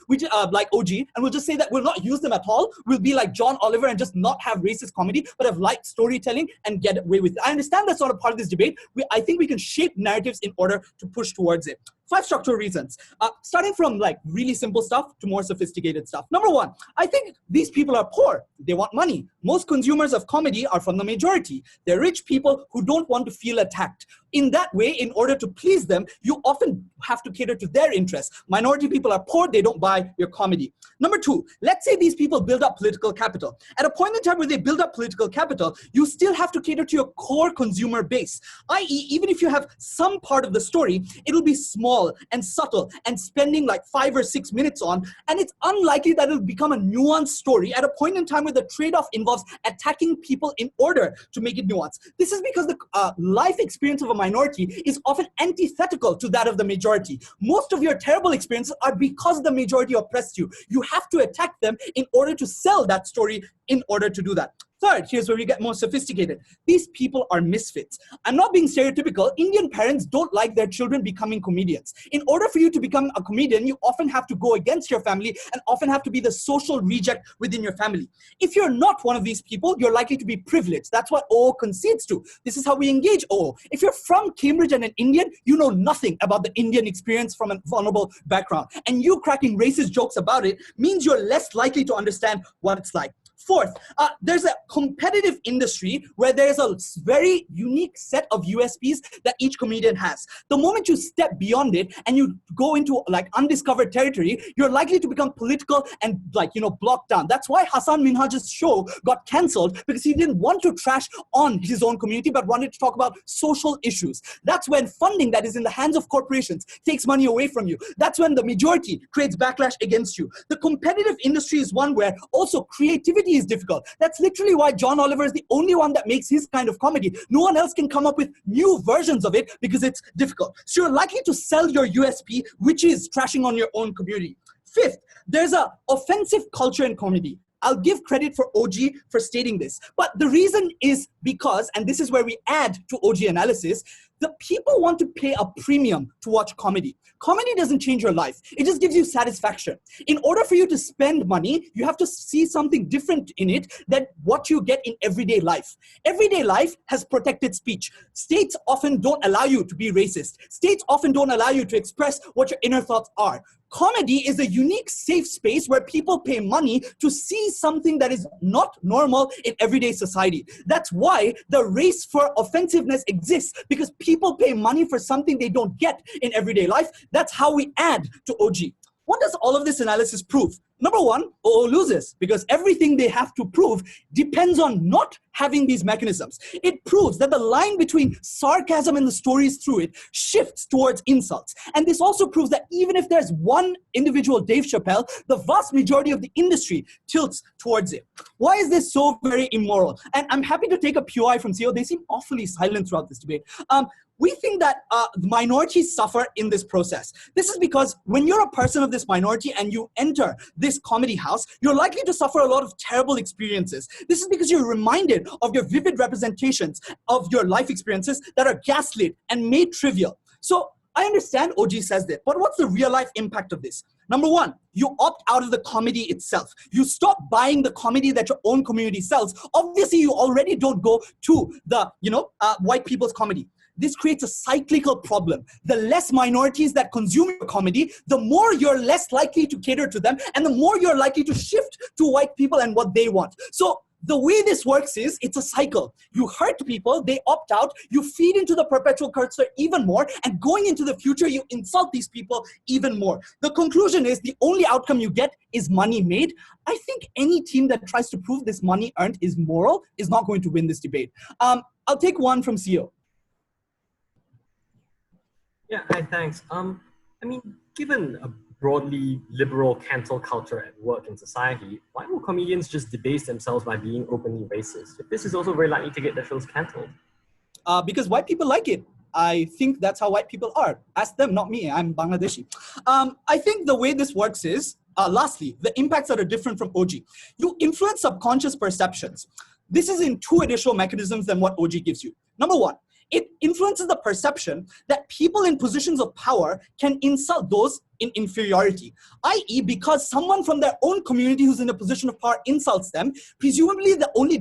Speaker 5: like OG, and we'll just say that we'll not use them at all. We'll be like John Oliver and just not have racist comedy, but have light storytelling and get away with it. I understand that's not a part of this debate. I think we can shape narratives in order to push towards it. 5 structural reasons, starting from like really simple stuff to more sophisticated stuff. Number 1, I think these people are poor. They want money. Most consumers of comedy are from the majority. They're rich people who don't want to feel attacked. In that way, in order to please them, you often have to cater to their interests. Minority people are poor. They don't buy your comedy. Number 2, let's say these people build up political capital. At a point in time where they build up political capital, you still have to cater to your core consumer base. I.e., even if you have some part of the story, it'll be small and subtle and spending like 5 or 6 minutes on, and it's unlikely that it'll become a nuanced story at a point in time where the trade-off involves attacking people in order to make it nuanced. This is because the life experience of a minority is often antithetical to that of the majority. Most of your terrible experiences are because the majority oppressed you. You have to attack them in order to sell that story in order to do that. Third, here's where we get more sophisticated. These people are misfits. I'm not being stereotypical. Indian parents don't like their children becoming comedians. In order for you to become a comedian, you often have to go against your family and often have to be the social reject within your family. If you're not one of these people, you're likely to be privileged. That's what OO concedes to. This is how we engage OO. If you're from Cambridge and an Indian, you know nothing about the Indian experience from a vulnerable background. And you cracking racist jokes about it means you're less likely to understand what it's like. Fourth, there's a competitive industry where there's a very unique set of USPs that each comedian has. The moment you step beyond it and you go into like undiscovered territory, you're likely to become political and blocked down. That's why Hassan Minhaj's show got cancelled, because he didn't want to trash on his own community but wanted to talk about social issues. That's when funding that is in the hands of corporations takes money away from you. That's when the majority creates backlash against you. The competitive industry is one where also creativity is difficult. That's literally why John Oliver is the only one that makes his kind of comedy. No one else can come up with new versions of it because it's difficult. So you're likely to sell your USP, which is trashing on your own community. Fifth, there's an offensive culture in comedy. I'll give credit for OG for stating this, but the reason is because, and this is where we add to OG analysis, the people want to pay a premium to watch comedy. Comedy doesn't change your life. It just gives you satisfaction. In order for you to spend money, you have to see something different in it than what you get in everyday life. Everyday life has protected speech. States often don't allow you to be racist. States often don't allow you to express what your inner thoughts are. Comedy is a unique safe space where people pay money to see something that is not normal in everyday society. That's why the race for offensiveness exists, because people pay money for something they don't get in everyday life. That's how we add to OG. What does all of this analysis prove? Number 1, OO loses because everything they have to prove depends on not having these mechanisms. It proves that the line between sarcasm and the stories through it shifts towards insults. And this also proves that even if there's one individual Dave Chappelle, the vast majority of the industry tilts towards it. Why is this so very immoral? And I'm happy to take a POI from CEO. They seem awfully silent throughout this debate. We think that minorities suffer in this process. This is because when you're a person of this minority and you enter this comedy house, you're likely to suffer a lot of terrible experiences. This is because you're reminded instead of your vivid representations of your life experiences that are gaslit and made trivial. So I understand OG says that, but what's the real life impact of this? Number one, you opt out of the comedy itself. You stop buying the comedy that your own community sells. Obviously, you already don't go to the, white people's comedy. This creates a cyclical problem. The less minorities that consume your comedy, the more you're less likely to cater to them, and the more you're likely to shift to white people and what they want. So the way this works is, it's a cycle. You hurt people, they opt out, you feed into the perpetual cursor even more, and going into the future, you insult these people even more. The conclusion is, the only outcome you get is money made. I think any team that tries to prove this money earned is moral is not going to win this debate. I'll take one from CEO.
Speaker 7: Yeah, hi, thanks. Given a broadly liberal cancel culture at work in society, why will comedians just debase themselves by being openly racist? This is also very likely to get their shows cancelled.
Speaker 5: Because white people like it. I think that's how white people are. Ask them, not me. I'm Bangladeshi. I think the way this works is, lastly, the impacts that are different from OG. You influence subconscious perceptions. This is in two additional mechanisms than what OG gives you. Number one, it influences the perception that people in positions of power can insult those in inferiority, i.e. because someone from their own community who's in a position of power insults them, presumably the only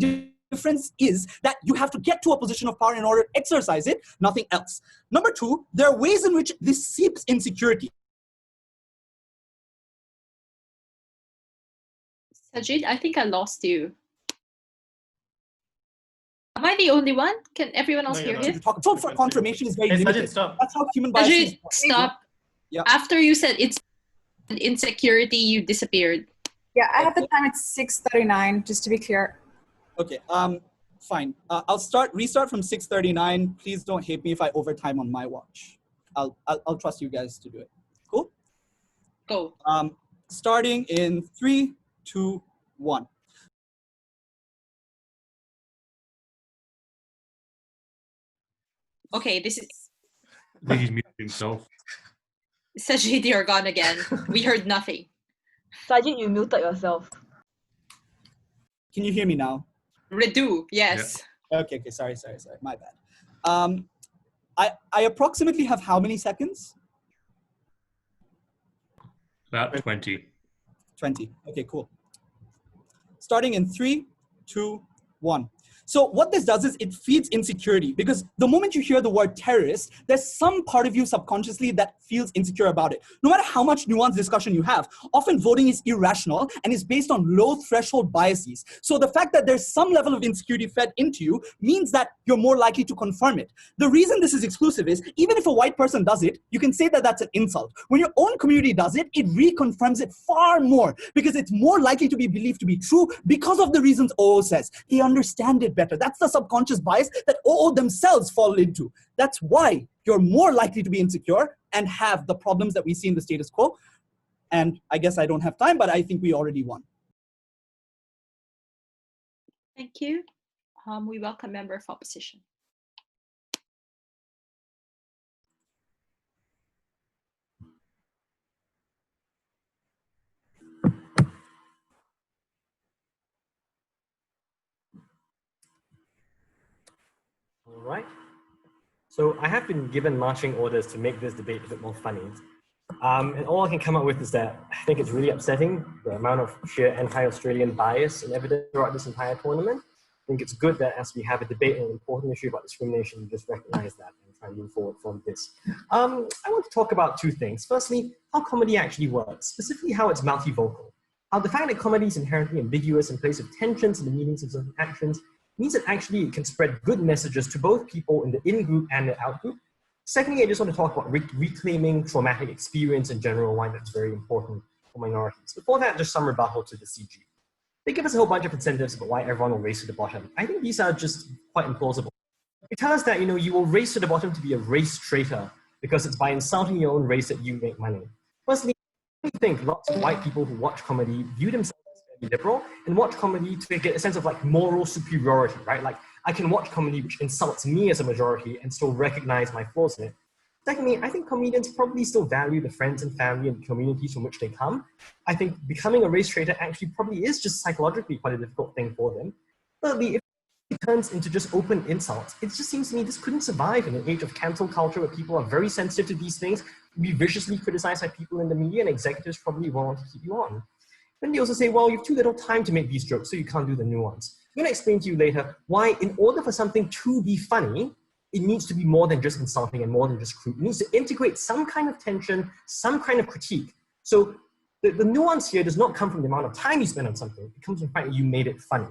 Speaker 5: difference is that you have to get to a position of power in order to exercise it, nothing else. Number two, there are ways in which this seeps insecurity.
Speaker 1: Sajid, I think I lost you. Am I the only one? Can everyone else hear him?
Speaker 5: Talk for confirmation is very limited.
Speaker 8: Stop.
Speaker 5: That's how human bias is.
Speaker 1: Sajid, stop.
Speaker 5: Yeah.
Speaker 1: After you said it's insecurity, you disappeared.
Speaker 9: Yeah, I have the time at 6:39, just to be clear.
Speaker 5: Okay, fine. I'll restart from 6:39. Please don't hate me if I overtime on my watch. I'll trust you guys to do it. Cool?
Speaker 1: Go.
Speaker 5: Starting in 3, 2, 1.
Speaker 1: Okay, this is...
Speaker 8: I think he's muted himself.
Speaker 1: Sajid, you're gone again. We heard nothing.
Speaker 10: Sajid, you muted yourself.
Speaker 5: Can you hear me now?
Speaker 1: Redo, yes.
Speaker 5: Yeah. Okay, sorry. My bad. I approximately have how many seconds?
Speaker 8: About 20.
Speaker 5: 20. Okay, cool. Starting in 3, 2, 1. So what this does is it feeds insecurity, because the moment you hear the word terrorist, there's some part of you subconsciously that feels insecure about it. No matter how much nuanced discussion you have, often voting is irrational and is based on low threshold biases. So the fact that there's some level of insecurity fed into you means that you're more likely to confirm it. The reason this is exclusive is, even if a white person does it, you can say that that's an insult. When your own community does it, it reconfirms it far more, because it's more likely to be believed to be true because of the reasons OO says. They understand it better. That's the subconscious bias that OO themselves fall into. That's why you're more likely to be insecure and have the problems that we see in the status quo. And I guess I don't have time, but I think we already won.
Speaker 1: Thank you. We welcome member of opposition.
Speaker 7: All right. So I have been given marching orders to make this debate a bit more funny. And all I can come up with is that I think it's really upsetting, the amount of sheer anti-Australian bias and evidence throughout this entire tournament. I think it's good that as we have a debate on an important issue about discrimination, we just recognize that and try and move forward from this. I want to talk about two things. Firstly, how comedy actually works, specifically how it's multivocal. How the fact that comedy is inherently ambiguous in place of tensions and the meanings of certain actions means that actually it can spread good messages to both people in the in-group and the out-group. Secondly, I just want to talk about reclaiming traumatic experience in general, why that's very important for minorities. Before that, just some rebuttal to the CG. They give us a whole bunch of incentives about why everyone will race to the bottom. I think these are just quite implausible. They tell us that, you will race to the bottom to be a race traitor because it's by insulting your own race that you make money. Personally, I think lots of white people who watch comedy view themselves as fairly liberal and watch comedy to get a sense of moral superiority, right? Like, I can watch comedy which insults me as a majority and still recognize my flaws in it. Secondly, I think comedians probably still value the friends and family and communities from which they come. I think becoming a race traitor actually probably is just psychologically quite a difficult thing for them. Thirdly, if turns into just open insults, it just seems to me this couldn't survive in an age of cancel culture where people are very sensitive to these things, be viciously criticized by people in the media, and executives probably won't want to keep you on. Then they also say, well, you have too little time to make these jokes, so you can't do the nuance. I'm going to explain to you later why, in order for something to be funny, it needs to be more than just insulting and more than just crude. It needs to integrate some kind of tension, some kind of critique. So the nuance here does not come from the amount of time you spend on something. It comes from the fact that you made it funny.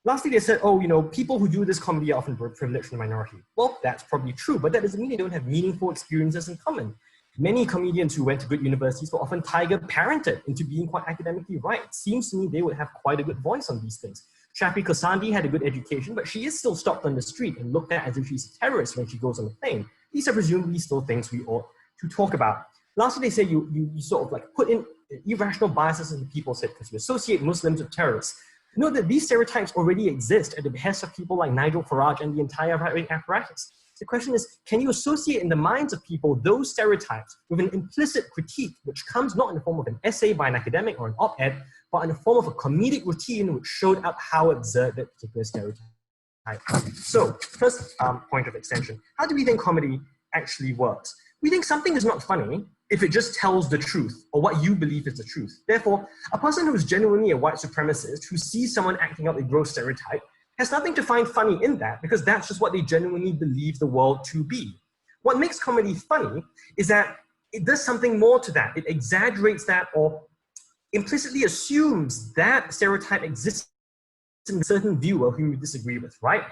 Speaker 7: Lastly, they said, oh, you know, people who do this comedy are often privileged from the minority. Well, that's probably true, but that doesn't mean they don't have meaningful experiences in common. Many comedians who went to good universities were often tiger parented into being quite academically right. It seems to me they would have quite a good voice on these things. Shappi Khorsandi had a good education, but she is still stopped on the street and looked at as if she's a terrorist when she goes on the plane. These are presumably still things we ought to talk about. Lastly, they say you sort of like put in irrational biases into people's head because you associate Muslims with terrorists. Note that these stereotypes already exist at the behest of people like Nigel Farage and the entire right-wing apparatus. The question is, can you associate in the minds of people those stereotypes with an implicit critique which comes not in the form of an essay by an academic or an op-ed, but in the form of a comedic routine which showed up how absurd that particular stereotype is. So, first point of extension, how do we think comedy actually works? We think something is not funny if it just tells the truth or what you believe is the truth. Therefore, a person who is genuinely a white supremacist who sees someone acting out a gross stereotype has nothing to find funny in that because that's just what they genuinely believe the world to be. What makes comedy funny is that it does something more to that. It exaggerates that or implicitly assumes that stereotype exists in a certain viewer whom you disagree with, right?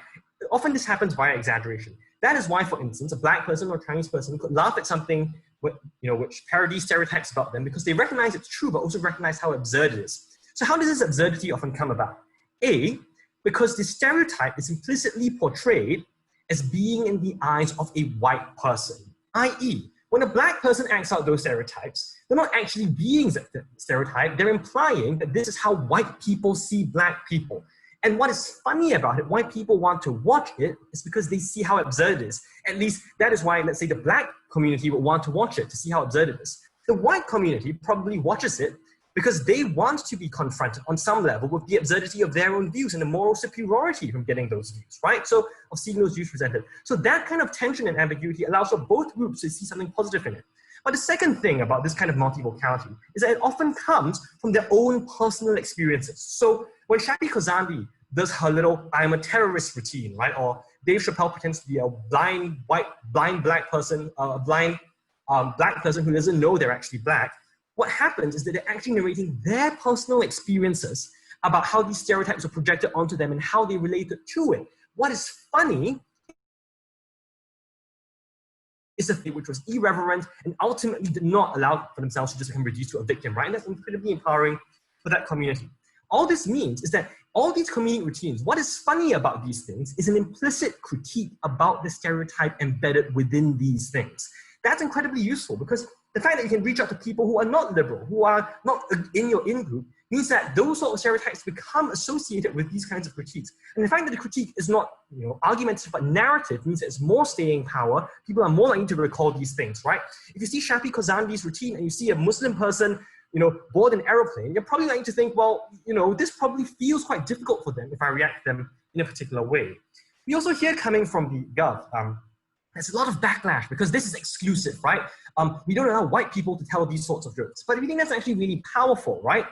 Speaker 7: Often this happens via exaggeration. That is why, for instance, a black person or a Chinese person could laugh at something which parodies stereotypes about them because they recognize it's true, but also recognize how absurd it is. So how does this absurdity often come about? A, because the stereotype is implicitly portrayed as being in the eyes of a white person, i.e., when a black person acts out those stereotypes, they're not actually being stereotyped, they're implying that this is how white people see black people. And what is funny about it, why people want to watch it, is because they see how absurd it is. At least that is why, let's say, the black community would want to watch it to see how absurd it is. The white community probably watches it because they want to be confronted on some level with the absurdity of their own views and the moral superiority from getting those views, right? So, of seeing those views presented. So that kind of tension and ambiguity allows for both groups to see something positive in it. But the second thing about this kind of multivocality is that it often comes from their own personal experiences. So when Shappi Khorsandi does her little "I'm a terrorist" routine, right? Or Dave Chappelle pretends to be a blind black person, a blind black person who doesn't know they're actually black. What happens is that they're actually narrating their personal experiences about how these stereotypes are projected onto them and how they related to it. What is funny is a thing which was irreverent and ultimately did not allow for themselves to just become reduced to a victim, right? And that's incredibly empowering for that community. All this means is that all these comedic routines, what is funny about these things is an implicit critique about the stereotype embedded within these things. That's incredibly useful because the fact that you can reach out to people who are not liberal, who are not in your in-group, means that those sort of stereotypes become associated with these kinds of critiques. And the fact that the critique is not, argumentative but narrative means that it's more staying power. People are more likely to recall these things, right? If you see Shappi Khorzandi's routine and you see a Muslim person, board an aeroplane, you're probably likely to think, well, this probably feels quite difficult for them if I react to them in a particular way. We also hear coming from the Gov, there's a lot of backlash because this is exclusive, right? We don't allow white people to tell these sorts of jokes. But we think that's actually really powerful, right?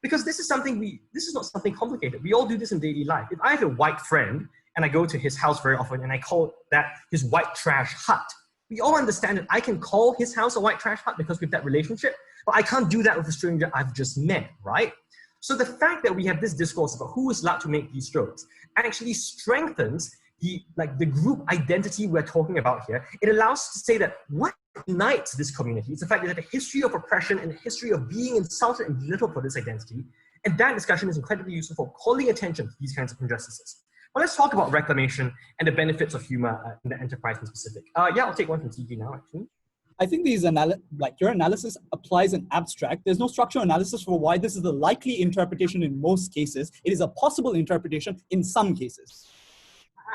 Speaker 7: Because this is not something complicated. We all do this in daily life. If I have a white friend and I go to his house very often and I call that his white trash hut, we all understand that I can call his house a white trash hut because we have that relationship, but I can't do that with a stranger I've just met, right? So the fact that we have this discourse about who is allowed to make these jokes actually strengthens the group identity we're talking about here. It allows us to say that what unites this community is the fact that there's a history of oppression and a history of being insulted and belittled for this identity. And that discussion is incredibly useful for calling attention to these kinds of injustices. Well, let's talk about reclamation and the benefits of humor in the enterprise in specific. Yeah, I'll take one from TG now, actually.
Speaker 5: I think your analysis applies in abstract. There's no structural analysis for why this is the likely interpretation in most cases. It is a possible interpretation in some cases.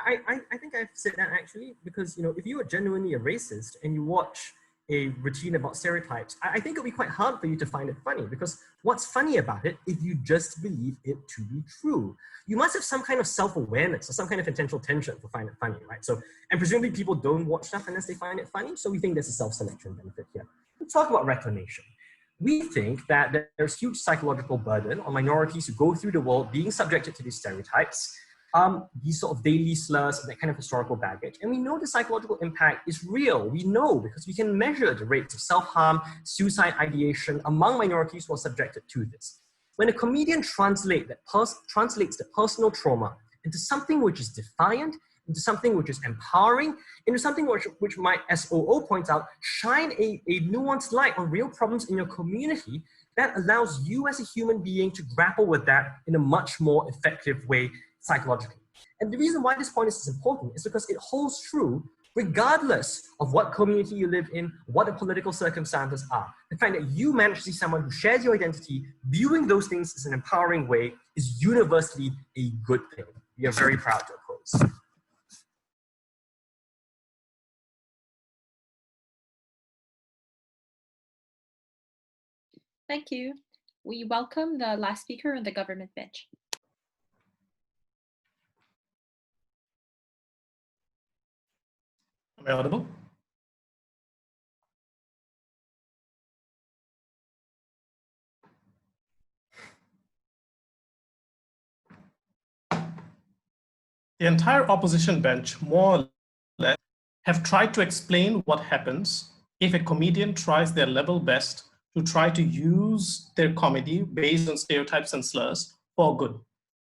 Speaker 7: I think I've said that actually because, if you are genuinely a racist and you watch a routine about stereotypes, I think it'll be quite hard for you to find it funny, because what's funny about it is you just believe it to be true. You must have some kind of self-awareness or some kind of intentional tension to find it funny, right? So, and presumably people don't watch stuff unless they find it funny, so we think there's a self-selection benefit here. Let's talk about reclamation. We think that there's huge psychological burden on minorities who go through the world being subjected to these stereotypes, these sort of daily slurs, that kind of historical baggage. And we know the psychological impact is real. We know because we can measure the rates of self-harm, suicide ideation among minorities who are subjected to this. When a comedian translates the personal trauma into something which is defiant, into something which is empowering, into something which might, as OO points out, shine a nuanced light on real problems in your community, that allows you as a human being to grapple with that in a much more effective way psychologically. And the reason why this point is important is because it holds true regardless of what community you live in, what the political circumstances are. The fact that you manage to see someone who shares your identity, viewing those things as an empowering way, is universally a good thing. We are very proud to oppose.
Speaker 1: Thank you. We welcome the last speaker on the government bench.
Speaker 11: Am I audible? The entire opposition bench, more or less, have tried to explain what happens if a comedian tries their level best to try to use their comedy based on stereotypes and slurs for good.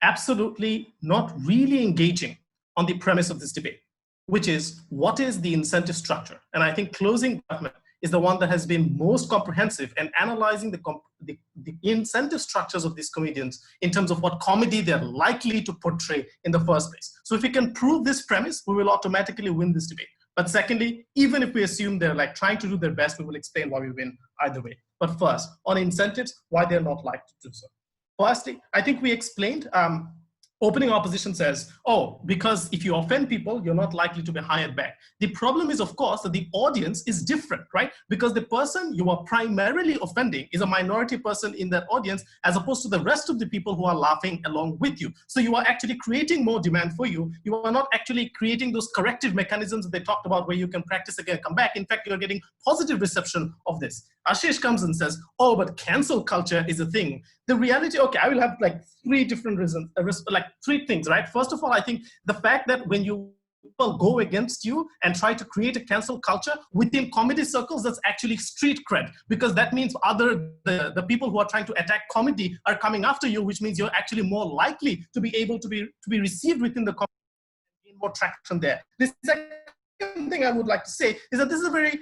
Speaker 11: Absolutely not really engaging on the premise of this debate, which is what is the incentive structure? And I think closing government is the one that has been most comprehensive and analyzing the incentive structures of these comedians in terms of what comedy they're likely to portray in the first place. So if we can prove this premise, we will automatically win this debate. But secondly, even if we assume they're like trying to do their best, we will explain why we win either way. But first, on incentives, why they're not likely to do so. Firstly, I think we explained, opening opposition says, oh, because if you offend people, you're not likely to be hired back. The problem is, of course, that the audience is different, right? Because the person you are primarily offending is a minority person in that audience, as opposed to the rest of the people who are laughing along with you. So you are actually creating more demand for you. You are not actually creating those corrective mechanisms that they talked about where you can practice again, come back. In fact, you're getting positive reception of this. Ashish comes and says, oh, but cancel culture is a thing. The reality, okay, I will have like three different reasons, like three things, right? First of all, I think the fact that when people go against you and try to create a cancel culture within comedy circles, that's actually street cred, because that means the people who are trying to attack comedy are coming after you, which means you're actually more likely to be able to be received within the comedy and gain more traction there. The second thing I would like to say is that this is a very,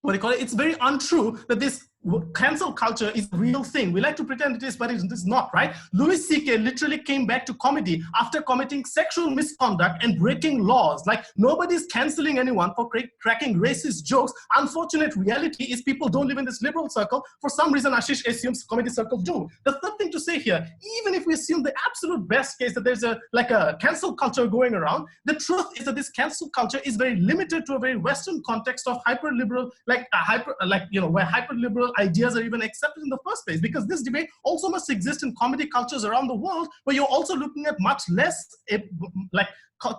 Speaker 11: what do you call it? It's very untrue that this cancel culture is a real thing. We like to pretend it is, but it is not, right? Louis C.K. literally came back to comedy after committing sexual misconduct and breaking laws. Like, nobody's canceling anyone for cracking racist jokes. Unfortunate reality is people don't live in this liberal circle. For some reason, Ashish assumes comedy circles do. The third thing to say here, even if we assume the absolute best case that there's a cancel culture going around, the truth is that this cancel culture is very limited to a very Western context of hyper-liberal, where hyper-liberal ideas are even accepted in the first place, because this debate also must exist in comedy cultures around the world, where you're also looking at much less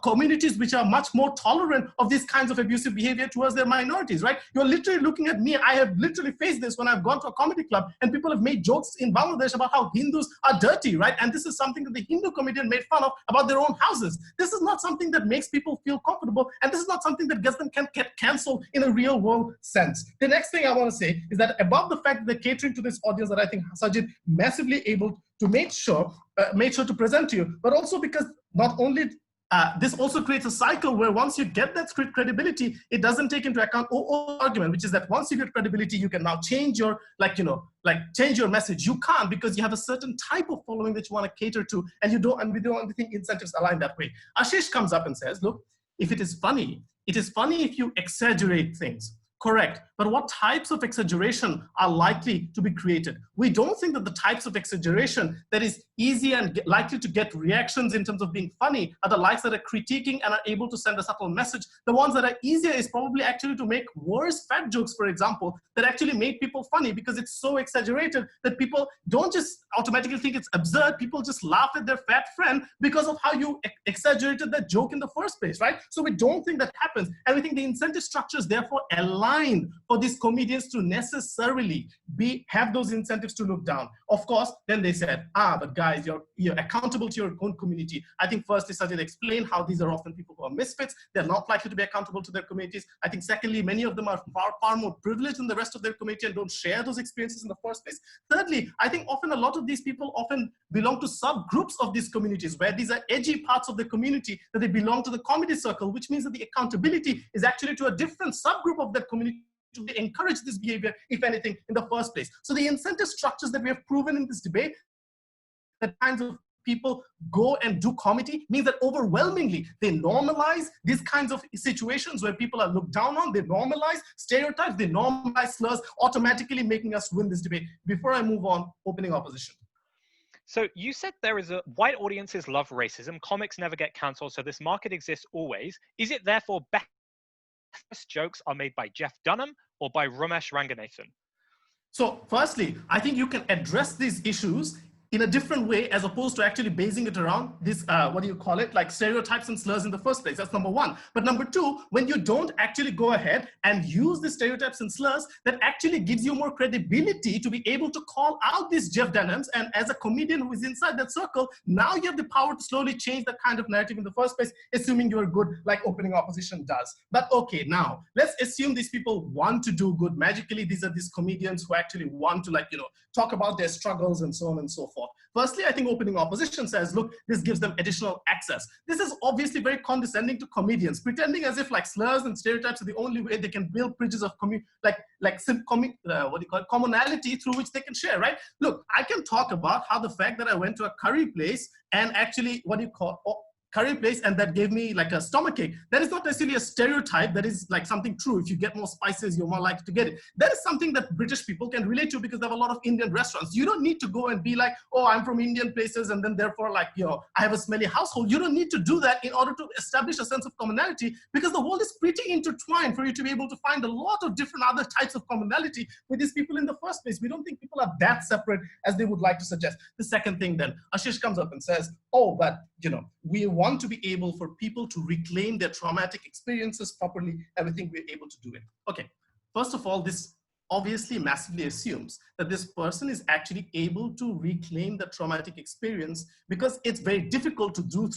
Speaker 11: communities which are much more tolerant of these kinds of abusive behavior towards their minorities, right? You're literally looking at me. I have literally faced this when I've gone to a comedy club and people have made jokes in Bangladesh about how Hindus are dirty, right? And this is something that the Hindu comedian made fun of about their own houses. This is not something that makes people feel comfortable, and this is not something that gets them get canceled in a real world sense. The next thing I want to say is that above the fact that they're catering to this audience that I think Sajid massively able to make sure to present to you, but also because not only this also creates a cycle where once you get that credibility, it doesn't take into account argument, which is that once you get credibility, you can now change your, change your message. You can't, because you have a certain type of following that you want to cater to, and we don't think incentives align that way. Ashish comes up and says, look, if it is funny if you exaggerate things. Correct. But what types of exaggeration are likely to be created? We don't think that the types of exaggeration that is easy and likely to get reactions in terms of being funny are the likes that are critiquing and are able to send a subtle message. The ones that are easier is probably actually to make worse fat jokes, for example, that actually made people funny because it's so exaggerated that people don't just automatically think it's absurd. People just laugh at their fat friend because of how you exaggerated that joke in the first place, right? So we don't think that happens. And we think the incentive structures therefore align for these comedians to necessarily have those incentives to look down. Of course, then they said, but guys, you're accountable to your own community. I think firstly, Sajid explained how these are often people who are misfits. They're not likely to be accountable to their communities. I think secondly, many of them are far more privileged than the rest of their community and don't share those experiences in the first place. Thirdly, I think often a lot of these people often belong to subgroups of these communities where these are edgy parts of the community that they belong to the comedy circle, which means that the accountability is actually to a different subgroup of that community to encourage this behavior, if anything, in the first place. So the incentive structures that we have proven in this debate, that kinds of people go and do comedy, means that overwhelmingly they normalize these kinds of situations where people are looked down on, they normalize stereotypes, they normalize slurs, automatically making us win this debate. Before I move on, opening opposition.
Speaker 3: So you said there is a white audiences love racism, comics never get cancelled, so this market exists always. Is it therefore best jokes are made by Jeff Dunham or by Ramesh Ranganathan?
Speaker 11: So firstly, I think you can address these issues in a different way as opposed to actually basing it around this, like stereotypes and slurs in the first place. That's number one. But number two, when you don't actually go ahead and use the stereotypes and slurs, that actually gives you more credibility to be able to call out these Jeff Dunhams. And as a comedian who is inside that circle, now you have the power to slowly change that kind of narrative in the first place, assuming you're good like opening opposition does. But okay, now let's assume these people want to do good. Magically, these are these comedians who actually want to talk about their struggles and so on and so forth. Firstly, I think opening opposition says, look, this gives them additional access. This is obviously very condescending to comedians, pretending as if like slurs and stereotypes are the only way they can build bridges of commonality through which they can share, right? Look, I can talk about how the fact that I went to a curry place and actually curry place and that gave me like a stomachache. That is not necessarily a stereotype. That is like something true. If you get more spices, you're more likely to get it. That is something that British people can relate to because they have a lot of Indian restaurants. You don't need to go and be like, oh, I'm from Indian places and then therefore I have a smelly household. You don't need to do that in order to establish a sense of commonality because the world is pretty intertwined for you to be able to find a lot of different other types of commonality with these people in the first place. We don't think people are that separate as they would like to suggest. The second thing then, Ashish comes up and says, oh, but we want to be able for people to reclaim their traumatic experiences properly, and we think we're able to do it. Okay, first of all, this obviously massively assumes that this person is actually able to reclaim the traumatic experience because it's very difficult to do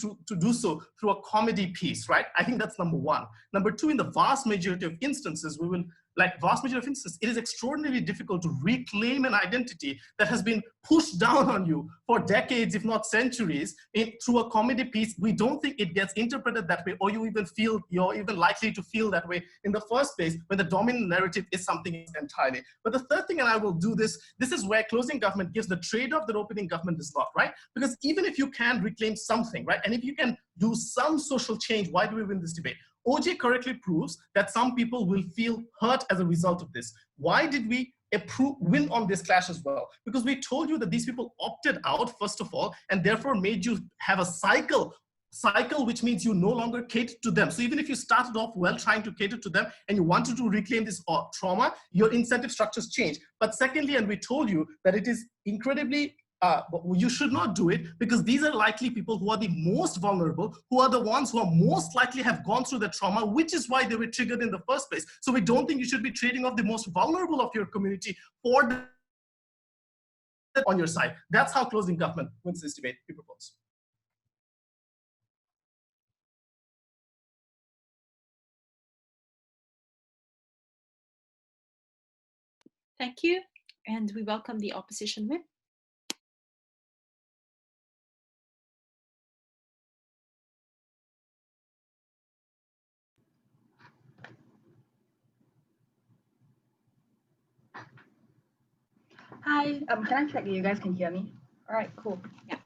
Speaker 11: so through a comedy piece, right? I think that's number one. Number two, in the vast majority of instances, it is extraordinarily difficult to reclaim an identity that has been pushed down on you for decades, if not centuries, through a comedy piece. We don't think it gets interpreted that way, or you're even likely to feel that way in the first place when the dominant narrative is something else entirely. But the third thing, and I will do this is where closing government gives the trade-off that opening government does not, right? Because even if you can reclaim something, right, and if you can do some social change, why do we win this debate? OJ correctly proves that some people will feel hurt as a result of this. Why did we win on this clash as well? Because we told you that these people opted out, first of all, and therefore made you have a cycle, which means you no longer cater to them. So even if you started off well trying to cater to them and you wanted to reclaim this trauma, your incentive structures change. But secondly, and we told you that it is incredibly you should not do it because these are likely people who are the most vulnerable, who are the ones who are most likely have gone through the trauma, which is why they were triggered in the first place. So we don't think you should be trading off the most vulnerable of your community for on your side. That's how closing government wins this debate. We propose.
Speaker 1: Thank you. And we welcome the opposition whip.
Speaker 10: Hi, can I check that you guys can hear me? All right, cool.
Speaker 1: Yeah.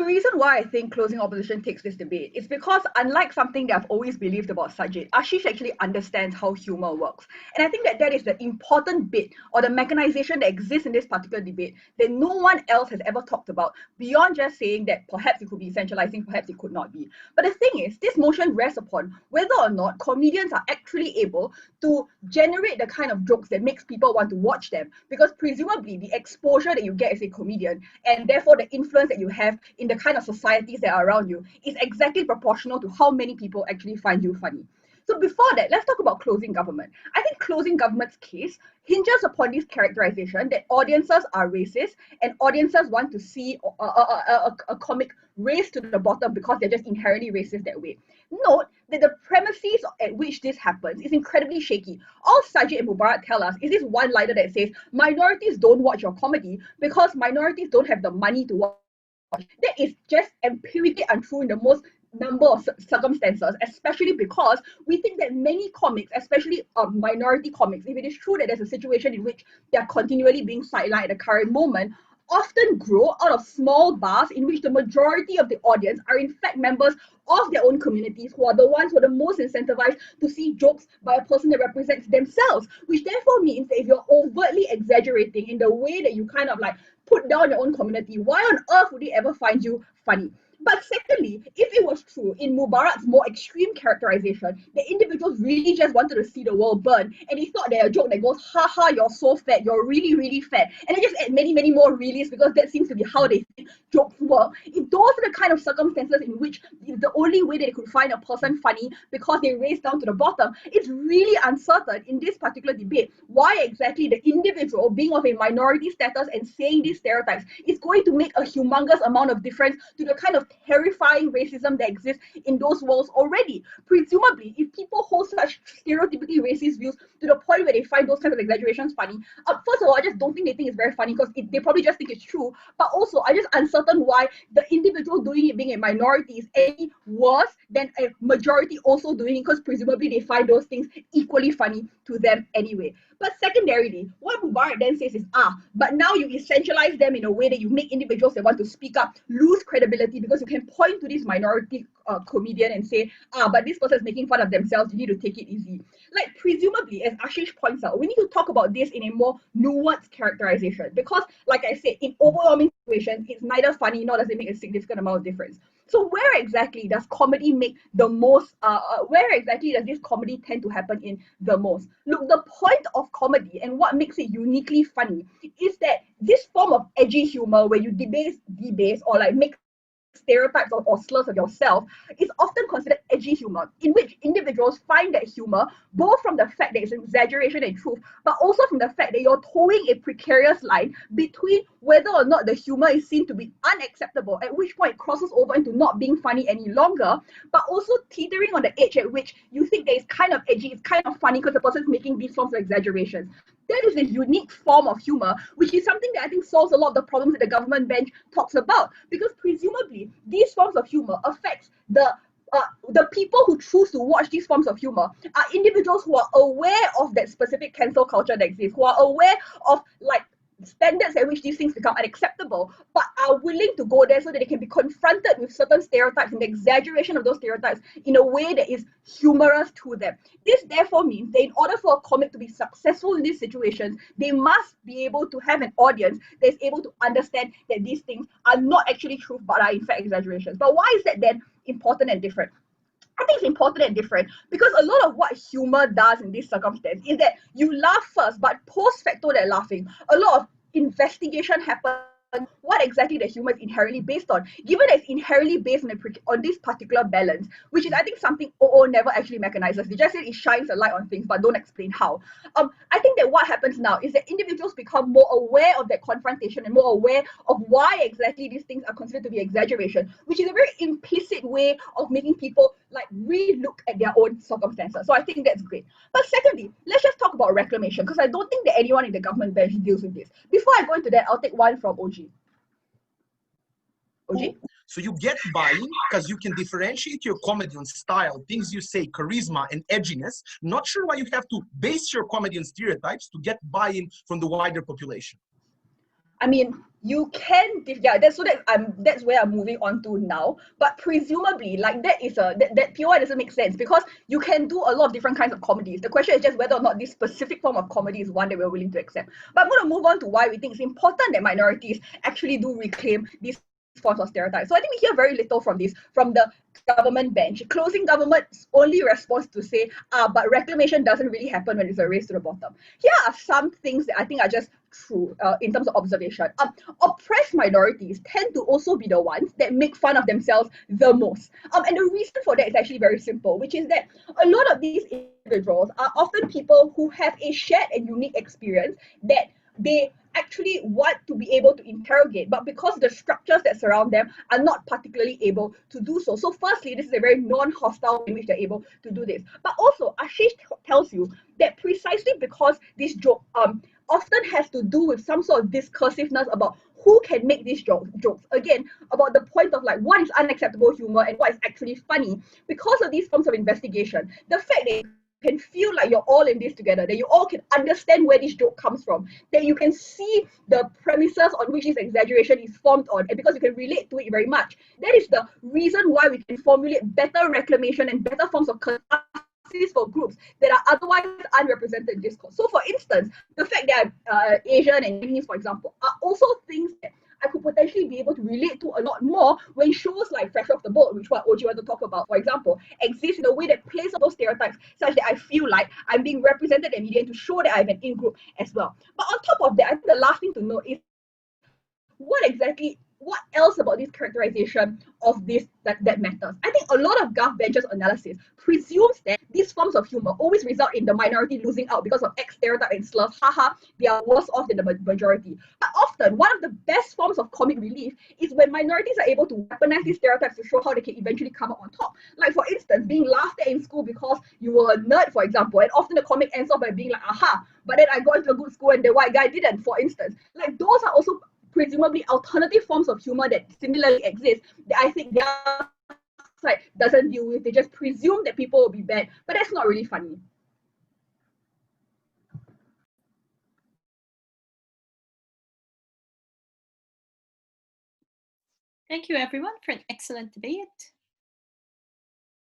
Speaker 10: the reason why I think closing opposition takes this debate is because, unlike something that I've always believed about Sajid, Ashish actually understands how humor works. And I think that that is the important bit, or the mechanization that exists in this particular debate, that no one else has ever talked about, beyond just saying that perhaps it could be centralizing, perhaps it could not be. But the thing is, this motion rests upon whether or not comedians are actually able to generate the kind of jokes that makes people want to watch them. Because presumably the exposure that you get as a comedian, and therefore the influence that you have in the kind of societies that are around you, is exactly proportional to how many people actually find you funny. So before that, let's talk about closing government. I think closing government's case hinges upon this characterization that audiences are racist and audiences want to see a comic raised to the bottom because they're just inherently racist that way. Note that the premises at which this happens is incredibly shaky. All Sajid and Mubarrat tell us is this one-liner that says minorities don't watch your comedy because minorities don't have the money to watch. That is just empirically untrue in the most number of circumstances, especially because we think that many comics, especially minority comics, if it is true that there's a situation in which they are continually being sidelined at the current moment, often grow out of small bars in which the majority of the audience are in fact members of their own communities, who are the ones who are the most incentivized to see jokes by a person that represents themselves, which therefore means that if you're overtly exaggerating in the way that you kind of like put down your own community, why on earth would they ever find you funny? But secondly, if it was true in Mubarrat's more extreme characterization, the individuals really just wanted to see the world burn, and he thought that a joke that goes, haha, you're so fat, you're really, really fat, and they just add many, many more reallys because that seems to be how they think jokes work. If those are the kind of circumstances in which the only way that they could find a person funny because they race down to the bottom, it's really uncertain in this particular debate why exactly the individual being of a minority status and saying these stereotypes is going to make a humongous amount of difference to the kind of terrifying racism that exists in those worlds already. Presumably, if people hold such stereotypically racist views to the point where they find those kinds of exaggerations funny, first of all, I just don't think they think it's very funny because they probably just think it's true. But also, I'm just uncertain why the individual doing it being a minority is any worse than a majority also doing it, because presumably they find those things equally funny to them anyway. But secondarily, what Mubarrat then says is, but now you essentialize them in a way that you make individuals that want to speak up lose credibility because you can point to this minority comedian and say, but this person is making fun of themselves, you need to take it easy. Like, presumably, as Ashish points out, we need to talk about this in a more nuanced characterization because, like I said, in overwhelming situations, it's neither funny nor does it make a significant amount of difference. So where exactly does comedy make the most, where exactly does this comedy tend to happen in the most? Look, the point of comedy and what makes it uniquely funny is that this form of edgy humor where you debase or like make stereotypes or slurs of yourself is often considered edgy humor, in which individuals find that humor both from the fact that it's an exaggeration and truth, but also from the fact that you're towing a precarious line between whether or not the humor is seen to be unacceptable, at which point it crosses over into not being funny any longer, but also teetering on the edge at which you think that it's kind of edgy, it's kind of funny because the person's making these forms of exaggerations. That is a unique form of humor, which is something that I think solves a lot of the problems that the government bench talks about, because presumably these forms of humor affects the people who choose to watch these forms of humor are individuals who are aware of that specific cancel culture that exists, who are aware of like standards at which these things become unacceptable, but are willing to go there so that they can be confronted with certain stereotypes and the exaggeration of those stereotypes in a way that is humorous to them. This therefore means that in order for a comic to be successful in these situations, they must be able to have an audience that is able to understand that these things are not actually truth but are in fact exaggerations. But why is that then important and different? I think it's important and different because a lot of what humor does in this circumstance is that you laugh first, but post facto they're laughing. A lot of investigation happens what exactly the humor is inherently based on. Given that it's inherently based on this particular balance, which is I think something OO never actually mechanizes. They just say it shines a light on things but don't explain how. I think that what happens now is that individuals become more aware of that confrontation and more aware of why exactly these things are considered to be exaggeration, which is a very implicit way of making people like re-look at their own circumstances. So I think that's great. But secondly, let's just talk about reclamation, because I don't think that anyone in the government bench deals with this. Before I go into that, I'll take one from OG. OG?
Speaker 2: So you get buy-in because you can differentiate your comedy on style, things you say, charisma and edginess. Not sure why you have to base your comedy on stereotypes to get buy-in from the wider population.
Speaker 10: I mean, you can, yeah, that's where I'm moving on to now. But presumably, like that is that POI doesn't make sense because you can do a lot of different kinds of comedies. The question is just whether or not this specific form of comedy is one that we're willing to accept. But I'm going to move on to why we think it's important that minorities actually do reclaim these forms of stereotypes. So I think we hear very little from the government bench. Closing government's only response to say, but reclamation doesn't really happen when it's a race to the bottom. Here are some things that I think are just true in terms of observation. Oppressed minorities tend to also be the ones that make fun of themselves the most. And the reason for that is actually very simple, which is that a lot of these individuals are often people who have a shared and unique experience that they actually want to be able to interrogate, but because the structures that surround them are not particularly able to do so. So firstly, this is a very non-hostile in which they're able to do this. But also, Ashish tells you that precisely because this joke often has to do with some sort of discursiveness about who can make these jokes. Again, about the point of like what is unacceptable humor and what is actually funny. Because of these forms of investigation, the fact that can feel like you're all in this together, that you all can understand where this joke comes from, that you can see the premises on which this exaggeration is formed on, and because you can relate to it very much. That is the reason why we can formulate better reclamation and better forms of catharsis for groups that are otherwise unrepresented in discourse. So for instance, the fact that Asian and Chinese, for example, are also things that I could potentially be able to relate to a lot more when shows like Fresh Off the Boat, which what OG want to talk about, for example, exist in a way that plays on those stereotypes such that I feel like I'm being represented in media to show that I'm an in-group as well. But on top of that, I think the last thing to note is what else about this characterization of this that matters? I think a lot of Gov Bench's analysis presumes that these forms of humor always result in the minority losing out because of X stereotype and slurs. Haha, they are worse off than the majority. But often, one of the best forms of comic relief is when minorities are able to weaponize these stereotypes to show how they can eventually come out on top. Like for instance, being laughed at in school because you were a nerd, for example, and often the comic ends off by being like, aha, but then I got into a good school and the white guy didn't, for instance. Like those are also presumably alternative forms of humor that similarly exist that I think the other side doesn't deal with. They just presume that people will be bad, but that's not really funny.
Speaker 1: Thank you everyone for an excellent debate.